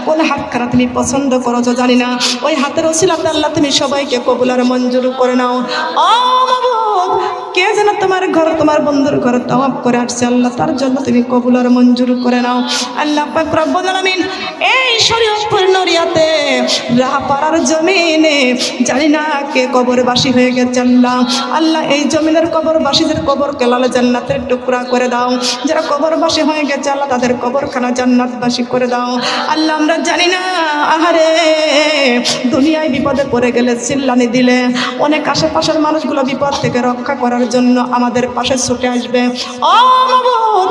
কোন হাত খানা তুমি পছন্দ করছো জানি না, ওই হাতের ওসিলাতে আল্লাহ তুমি সবাইকে কবুল আর মঞ্জুর করে নাও। ও মাবুদ, কে যেন তোমার ঘর তোমার বন্ধুর ঘর তাওয়াফ করে আসছে আল্লাহ, তার জন্য তুমি কবুল আর মঞ্জুর করে নাও। আল্লাহ পাক রব্বুল আলামিন এই শরীয়তপুর নড়িয়াতে রাহপাড়ার জমিনে জানি না কে কবরবাসী হয়ে গেছে আল্লাহ, আল্লাহ এই জমিনের কবরবাসীদের কবরকে লাল জান্নাতের টুকরা করে দাও। যারা কবরবাসী হয়ে গেছে আল্লাহ তাদের কবরখানা জান্নাতবাসী করে দাও। আল্লাহ আমরা জানি না, আহারে দুনিয়ায় বিপদে পড়ে গেলে চিল্লানি দিলে অনেক আশেপাশের মানুষগুলো বিপদ থেকে রক্ষা করার জন্য আমাদের পাশে ছুটে আসবে। ও মাবুদ,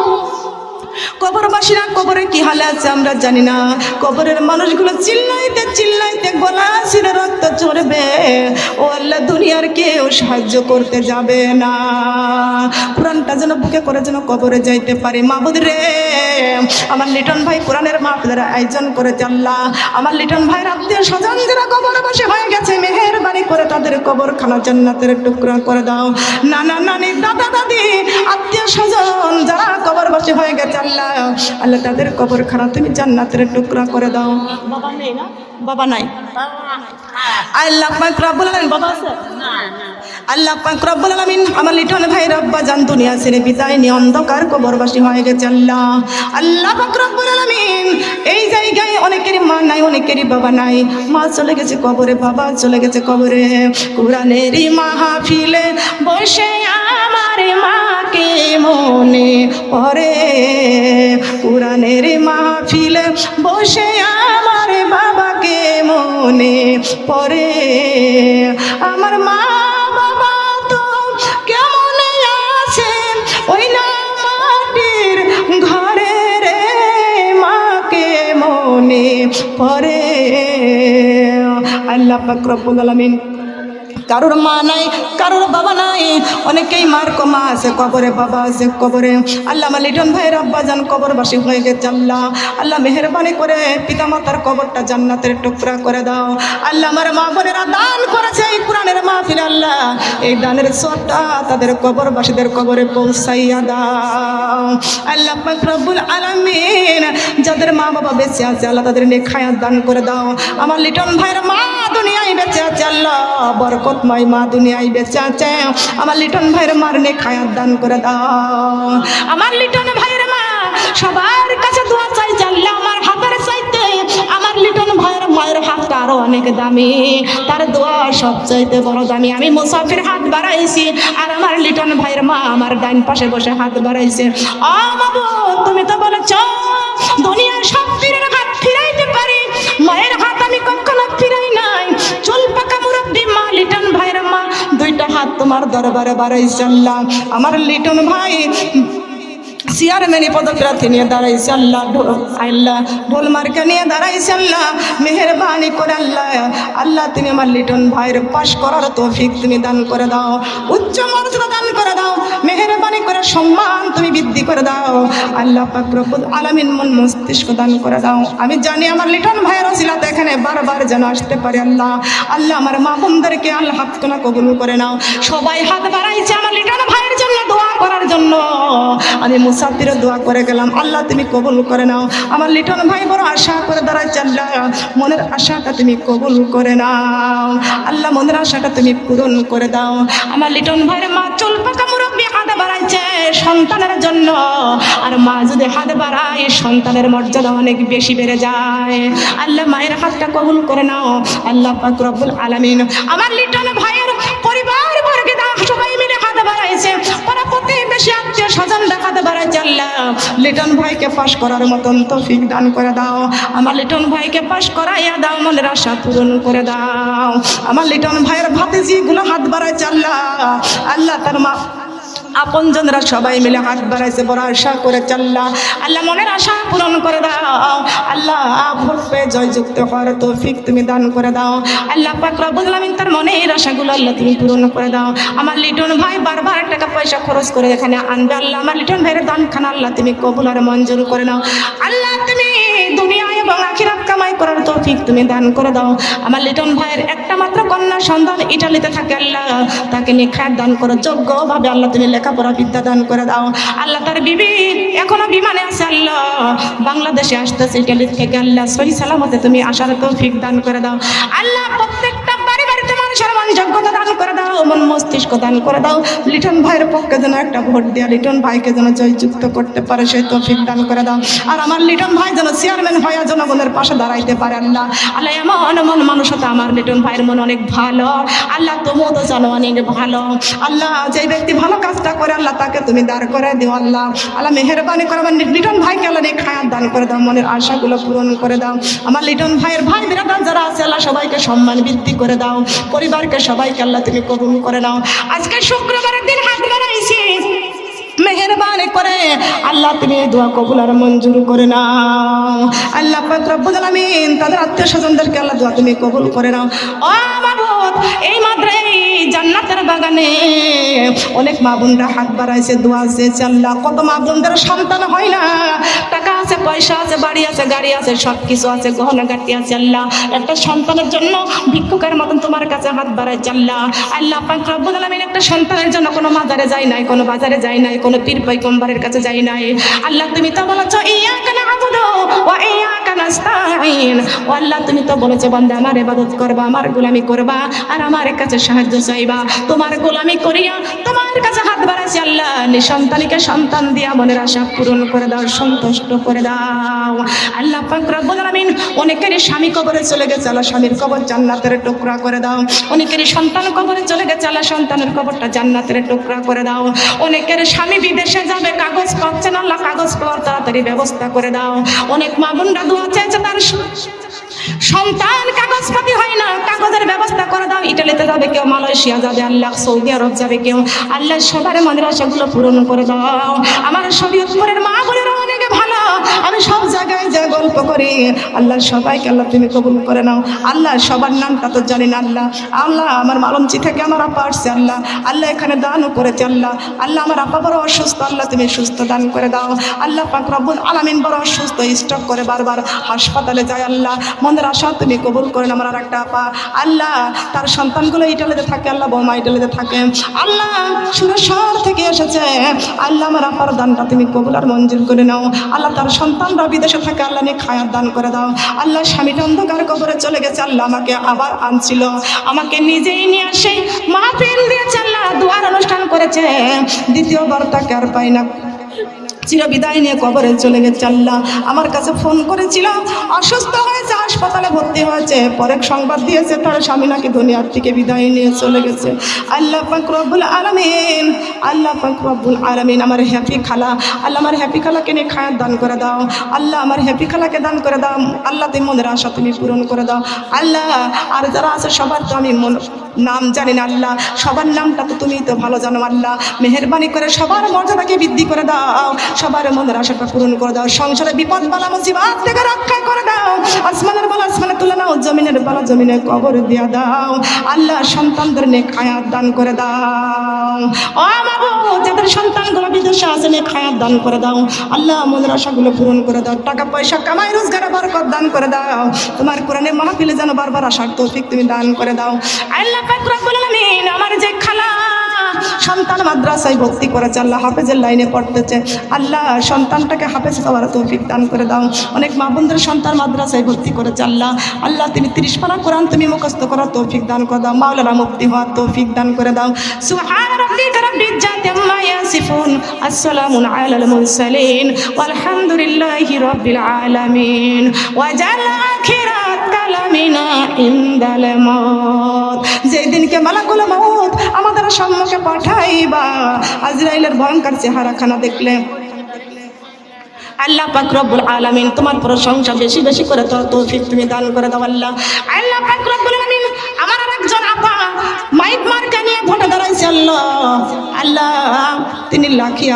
কবরবাসীরা কবরে কি হালে আছে আমরা জানি না, কবরের মানুষগুলো চিল্লাইতে চিল্লাইতে গলা ছিঁড়ে রক্ত ঝরবে, ও আল্লাহ দুনিয়ার কেউ সাহায্য করতে যাবে না। কোরআনটা যেন বুকে করে যেন কবরে যাইতে পারে। মাবুদ রে, আমার লিটন ভাই কোরআনের মাহফিলের আয়োজন করেছে আল্লাহ, আমার লিটন ভাইয়ের আত্মীয় স্বজন যারা কবরবাসী হয়ে গেছে মেহেরবানি করে তাদের কবরখানা জান্নাতের টুকরা করে দাও। নানা নানি দাদা দাদি আত্মীয় স্বজন যারা কবরবাসী হয়ে গেছে আল্লাহ, আল্লাহ তাদের কবরখানা তুমি জান্নাতের টুকরা করে দাও। বাবা নেই না? বাবা নাই? আল্লাহ পাক রব্বুল আলামিন বাবা আছে? আল্লাহ পাক রব্বুল আলামিন আমার লিটন ভাই রব্বা জান দুনিয়া ছেড়ে বিদায় নিয়ে অন্ধকার কবরবাসী হয়ে গেছে আল্লাহ। আল্লাহ পাক রব্বুল আলামিন এই জায়গায় অনেকেরই মা নাই, অনেকেরই বাবা নাই, মা চলে গেছে কবরে, বাবা চলে গেছে কবরে। কোরআনেরই মাহফিলে বসে আমার মাকে মনে পড়ে, কোরআনের মাহফিলে বসে আমার বাবাকে মনে পড়ে। আমার মা বাবা তো কেমন আছে ওই না মাটির ঘরে রে, মাকে মনে পড়ে। আল্লাহ পাক রব্বুল আলামিন কারোর মা নাই, কারোর বাবা নাই, অনেকেই মার মা আছে কবরে, বাবা আছে কবরে। আল্লাহ আমার লিটন ভাইয়ের আব্বা জান কবরবাসী হয়ে গেছে আল্লাহ, আল্লাহ মেহেরবানি করে পিতা মাতার কবরটা জান্নাতের টুকরা করে দাও। আল্লাহ আমার মা বোনেরা দান করেছে এই কোরআনের মাহফিলে আল্লাহ, এই দানের সবটা তাদের কবরবাসীদের কবরে পৌঁছাইয়া দাও আল্লাহ পাক রব্বুল আলামিন। যাদের মা বাবা বেঁচে আছে আল্লাহ তাদের নেক হায়াত দান করে দাও। আমার লিটন ভাইয়ের মা দুনিয়ায় বেঁচে আছে আল্লাহ বরকতময় মা দুনিয়ায় বেঁচে আছে, আমার লিটন ভাইয়ের মার নেক হায়াত দান করে দাও। আমার লিটন ভাইয়ের মা সবার কাছে দোয়া চাইছে আল্লাহ আমার হাতের চাইতে আমার লিটন ভাইয়ের মায়ের হাতটা আরো অনেক দামি, তার দোয়া সবচাইতে বড় দামি। আমি মুসাফির হাত বাড়াইছি আর আমার লিটন ভাইয়ের মা আমার ডান পাশে বসে হাত বাড়াইছে। মাবুদ তুমি তো বলেছ দুনিয়ার সব পীরের হাত ফিরাইতে পারি, মায়ের হাত আমি কখনো ফিরাই নাই। চুল পাকা মুরব্বী মা লিটন ভাইয়ের মা দুইটা হাত তোমার দরবারে বাড়াইছে আল্লাহ। আমার লিটন ভাই চেয়ারম্যানি পদপ্রার্থী নিয়ে দাঁড়াইছে আল্লাহ, আল্লাহ ঢোল মার্কা নিয়ে দাঁড়াইছে আল্লাহ। মেহেরবানি করে আল্লাহ আল্লাহ তুমি আমার লিটন ভাইয়ের পাশ করার তৌফিক তুমি দান করে দাও, উচ্চ মর্যাদা দান করে দাও, মেহেরবানি করে সম্মান তুমি বৃদ্ধি করে দাও আল্লাহ পাক রব্বুল আলামিন। মন মস্তিষ্ক দান করে দাও। আমি জানি আমার লিটন ভাইয়ের ওসিলাতে এখানে বারবার যেন আসতে পারে আল্লাহ। আল্লাহ আমার মা বোনদেরকে আল্লাহ হাত কোনা কবুল করে নাও। সবাই হাত বাড়াইছে আমার লিটন ভাইয়ের জন্য দোয়া করার জন্য, আমি মুসাফিরও দোয়া করে গেলাম আল্লাহ তুমি কবুল করে নাও। আমার লিটন ভাই বড় আশা করে দাঁড়াইছে আল্লাহ মনের আশাটা তুমি কবুল করে নাও আল্লাহ, মনের আশাটা তুমি পূরণ করে দাও। আমার লিটন ভাইয়ের মা চুল পাকা মুরব্বী হাত বাড়াইছে সন্তানের জন্য, আর মা যদি হাত বাড়ায় সন্তানের মর্যাদা অনেক বেশি বেড়ে যায়। আল্লাহ মায়ের হাতটা কবুল করে নাও আল্লাহ পাক রব্বুল আলামিন। আমার লিটন ভাইয়ের পরিবার বর্গে সবাই মিলে হাত বাড়াইছে, পাড়া প্রতিবেশী আত্মীয় স্বজন হাত বাড়াইছে আল্লাহ লিটন ভাইকে পাশ করার মতন তৌফিক দান করে দাও। আমার লিটন ভাইকে পাশ করাইয়া দাও, মনের আশা পূরণ করে দাও। আমার লিটন ভাইয়ের ভাতিজিগুলো হাত বাড়াইছে আল্লাহ, আল্লাহ তার মা আপনজনরা সবাই মিলে হাত বাড়াইছে বড় আশা করে আল্লাহ আল্লাহ মনের আশা পূরণ করে দাও আল্লাহ। ভোট পেয়ে জয়যুক্ত হওয়ার তৌফিক তুমি দান করে দাও আল্লাহ পাক রব্বুল আলামিন। তার মনের আশাগুলো আল্লাহ তুমি পূরণ করে দাও। আমার লিটন ভাই বারবার টাকা পয়সা খরচ করে এখানে আনবে আল্লাহ, আমার লিটন ভাইয়ের দানখানা আল্লাহ তুমি কবুল আর মঞ্জুর করে নাও আল্লাহ। তুমি দুনিয়ায় এবং আখিরাত কামাই করার তৌফিক তুমি দান করে দাও। আমার লিটন ভাইয়ের একটা মাত্র কন্যা সন্তান ইটালিতে থাকে আল্লাহ, তাকে নিয়ে খায় দান করো যোগ্যভাবে আল্লাহ তুমি লেখাপড়া বিদ্যা দান করে দাও আল্লাহ। তার বিবি এখনো বিমানে আছে আল্লাহ, বাংলাদেশে আসতেছে ইটালি থেকে আল্লাহ, সহি সালামতে তুমি আসার তৌফিক দান করে দাও আল্লাহ। প্রত্যেকটা বাড়ি বাড়িতে মানুষের মন যোগ্যতা দান করে দাও, মন মস্তিষ্ক দান করে দাও। লিটন ভাইয়ের পক্ষে যেন একটা ভোট দেওয়া লিটন ভাইকে যেন জয়যুক্ত করতে পারে সেই তৌফিক দান করে দাও। আর আমার লিটন ভাই যেন চেয়ারম্যান হয়ে জনগণের পাশে দাঁড়াইতে পারে আল্লাহ। আল্লাহ এমন মন মানুষ হতো আমার লিটন ভাইয়ের মন অনেক ভালো আল্লাহ, তুমিও তো জানো অনেক ভালো আল্লাহ। যে ব্যক্তি ভালো কাজটা করে আল্লাহ তাকে তুমি দাঁড় করে দিও আল্লাহ। আল্লাহ মেহেরবানি করে আমার লিটন ভাইকে আল্লাহ নেক হায়াত দান করে দাও, মনের আশাগুলো পূরণ করে দাও। আমার লিটন ভাইয়ের ভাই বিরাদার যারা আছে আল্লাহ সবাইকে সম্মান বৃদ্ধি করে দাও, পরিবারকে সবাইকে আল্লাহ তুমি কবুল করে নাও। আজকে শুক্রবারের দিন হাত বাড়াইছি, মেহেরবানি করে আল্লাহ তুমি দোয়া কবুল আর মঞ্জুর করে নাও আল্লাহ পাক রব্বুল আলামিন। তাদের আত্মীয় স্বজনদেরকে আল্লাহ দোয়া তুমি কবুল করে নাও। ও মাবুদ এই মাদ্রাসায় জান্নাতের বাগানে অনেক মা বোনরা হাত বাড়াইছে দোয়া চেয়েছে আল্লাহ। কত মা বোনদের সন্তান হয় না, টাকা আছে পয়সা আছে বাড়ি আছে গাড়ি আছে সব কিছু আছে গহনা গাটি আছে আল্লাহ, একটা সন্তানের জন্য ভিক্ষুকের মতন তোমার কাছে হাত বাড়াইছে আল্লাহ। আল্লাহ পাক রব্বুল আলামিন একটা সন্তানের জন্য কোনো মাজারে যায় নাই, কোনো বাজারে যায় নাই, কোনো পীর পয়গম্বরের কাছে যাই নাই আল্লাহ। তুমি তো বলেছো ইয়াকা না'বুদু ওয়া ইয়াকা নাস্তাঈন, ও আল্লাহ তুমি তো বলেছো বান্দা আমার ইবাদত করবা, আমার গোলামি করবা আর আমার কাছে সাহায্য চাইবা। তোমার গোলামি করিয়া তোমার কাছে হাত বাড়াইছি আল্লাহ, নিঃসন্তানীকে সন্তান দিয়া মনের আশা পূরণ করে দাও, সন্তুষ্ট করে দাও আল্লাহ পাক রব্বুল আলামিন। অনেকেরই স্বামী কবরে চলে গেছে আল্লাহ, স্বামীর কবর জান্নাতের টুকরা করে দাও। অনেকেরই সন্তান কবরে চলে গেছে আল্লাহ, সন্তানের কবরটা জান্নাতের টুকরা করে দাও। অনেকের স্বামী বিদেশে যাবে কাগজ পাচ্ছে না আল্লাহ, কাগজ পাওয়ার তাড়াতাড়ি ব্যবস্থা করে দাও। অনেক মা বোনরা দোয়া চাইছে তার সন্তান কাগজপাতি হয় না, কাগজের ব্যবস্থা করে দাও। ইটালিতে যাবে কেউ, মালয়েশিয়া যাবে আল্লাহ, সৌদি আরব যাবে কেউ আল্লাহ, সবার মনের আশাগুলো পূরণ করে দাও। আমার শরীয়তপুরের মা বোনেরা অনেক ভালো আমি সব জায়গায় যে গল্প করি আল্লাহ সবাইকে আল্লাহ তুমি কবুল করে নাও আল্লাহ। সবার নামটা তো জানি না আল্লাহ। আল্লাহ আমার মালঞ্চি থেকে আমার আপা আসছে আল্লাহ, আল্লাহ এখানে দানও করেছে আল্লাহ। আল্লাহ আমার আপা বড় অসুস্থ, আল্লাহ তুমি সুস্থ দান করে দাও আল্লাহ পাক রব্বুল আলামিন। বড় অসুস্থ, স্ট্রোক করে বারবার হাসপাতালে যায় আল্লাহ। মনের আশা তুমি কবুল করেন। আমার আর একটা আপা আল্লাহ, তার সন্তানগুলো ইটালিতে থাকে আল্লাহ, বৌমা ইটালিতে থাকে আল্লাহ, সুরেশ্বর থেকে এসেছে আল্লাহ। আমার আপার দানটা তুমি কবুল আর মঞ্জুর করে নাও আল্লাহ। তার সন্তানরা বিদেশে থাকে আল্লাহ, নিয়ে খায়ার দান করে দাও আল্লাহ। স্বামীটা অন্ধকার কবরে চলে গেছে আল্লাহ, আমাকে আবার আনছিল, আমাকে নিজেই নিয়ে আসে মাহফিল দিয়েছে আল্লাহ, দুয়ার অনুষ্ঠান করেছে। দ্বিতীয়বার তাকে আর পাই না, চিরবিদায় নিয়ে কবরে চলে গেছে আল্লাহ। আমার কাছে ফোন করেছিল, অসুস্থ হয়েছে, হাসপাতালে ভর্তি হয়েছে, পরে সংবাদ দিয়েছে তার স্বামী নাকি দুনিয়ার থেকে বিদায় নিয়ে চলে গেছে আল্লাহ পাক রব্বুল আলামিন। আল্লাহ পাক রব্বুল আলামিন আমার হ্যাপি খালা আল্লাহ, আমার হ্যাপি খালাকে নিয়ে খায়ার দান করে দাও আল্লাহ। আমার হ্যাপি খালাকে দান করে দাও আল্লাহ, তুমি মনের আশা তুমি পূরণ করে দাও আল্লাহ। আর যারা আছে সবার তো আমি নাম জানি না আল্লাহ, সবার নামটা তো তুমি তো ভালো জানো আল্লাহ। মেহেরবানি করে সবার মর্যাদাকে বৃদ্ধি করে দাও, সবার মনের আশাটা পূরণ করে দাও, সংসারে বিপদ বালা মুসিবত থেকে রক্ষা করে দাও, আসমানের বালা আসমানে তুলে নাও, জমিনের বালা জমিনে কবর দিয়া দাও আল্লাহ। সন্তানদের নেক হায়াত দান করে দাও ও মাবুদ, যাদের সন্তানগুলো বিদেশে আছে নেক হায়াত দান করে দাও আল্লাহ। মনের আশাগুলো পূরণ করে দাও, টাকা পয়সা কামাই রোজগারে বরকত দান করে দাও, তোমার কোরআনের মাহফিলে যেন বারবার আসার তৌফিক তুমি দান করে দাও আল্লাহ পাক রব্বুল আলামিন। আমার যে খালা সন্তান মাদ্রাসায় ভর্তি করেছে আল্লাহ, হাফেজের লাইনে পড়তেছে আল্লাহ, সন্তানটাকে হাফেজ হওয়ার তৌফিক দান করে দাও। অনেক মা বোনদের সন্তান মাদ্রাসায় ভর্তি করেছে আল্লাহ, আল্লাহ তুমি 30 পারা কোরআন তুমি মুখস্থ করার তৌফিক দান করে দাও, মাওলানা মুফতি হওয়ার তৌফিক দান করে দাও। সুবহান রাব্বিকা রাব্বিল ইজ্জাতি আম্মা ইয়াসিফুন, আসসালামু আলাল মুরসালিন, ওয়ালহামদুলিল্লাহি রাব্বিল আলামিন। ওয়াজাল আখিরাত কালামিনা ইনদাল মাউত। যেদিনকে মালাকুল মাউত আমাদের সম্মুখে পাঠাইবা, আজরাইলের ভয়ঙ্কর চেহারাখানা দেখলে আল্লাহ পাক রব্বুল আলামিন তোমার প্রশংসা বেশি বেশি করে তৌফিক তুমি দান করে দাও আল্লাহ। আল্লাহ পাক রব্বুল আলামিন আমার আরেকজন আপা মাইক মার্কা নিয়ে ভোটে দাঁড়াইছে আল্লাহ, আল্লাহ তিনি লাখি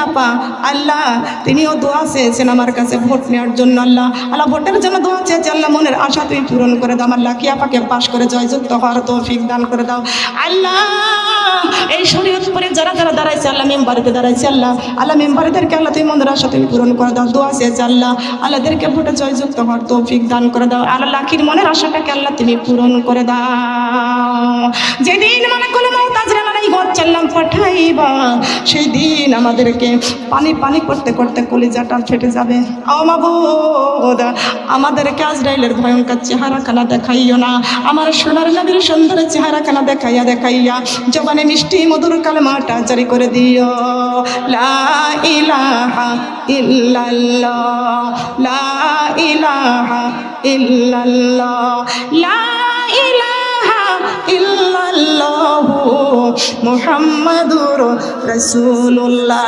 আপা আল্লাহ, তিনিও দোয়া চেয়েছেন আমার কাছে ভোট নেওয়ার জন্য আল্লাহ। আল্লাহ ভোটের জন্য দোয়া চেয়েছে আল্লাহ, মনের আশা তুমি পূরণ করে দাও। আমার লাখি আপাকে পাশ করে জয়যুক্ত হওয়ার তৌফিক দান করে দাও আল্লাহ। এই শরীয়তপুরে যারা যারা দাঁড়াইছে আল্লাহ, মেম্বারিতে দাঁড়াইছে আল্লাহ, আল্লাহ মেম্বারিদেরকে আল্লাহ তুমি মনের আশা তুমি পূরণ করে দাও। দোয়া চেয়েছে আল্লাহ, আল্লাহদেরকে ভোটে জয়যুক্ত হওয়ার তৌফিক দান করে দাও আল্লাহ। লাখির মনের আশাটাকে আল্লাহ তুমি পূরণ করে দাও। যেদিন মনে করলো আজরাইল ঘর চাল্লাম পাঠাইবা, সেই দিন আমাদেরকে পানি পানি করতে করতে কলিজাটা ফেটে যাবে। ও মাবুদ, আমাদেরকে আজরাইলের ভয়ঙ্কর চেহারাখানা দেখাইও না, আমার সোনার নবীর সুন্দর চেহারাখানা দেখাইয়া জবানে মিষ্টি মধুর কালেমাটা জারি করে দিও, লা ইলাহা ইল্লাল্লাহ, লা ইলাহা ইল্লাল্লাহ, লা ইলাহা ইল্লাল্লাহু মুহাম্মাদুর রাসূলুল্লাহ।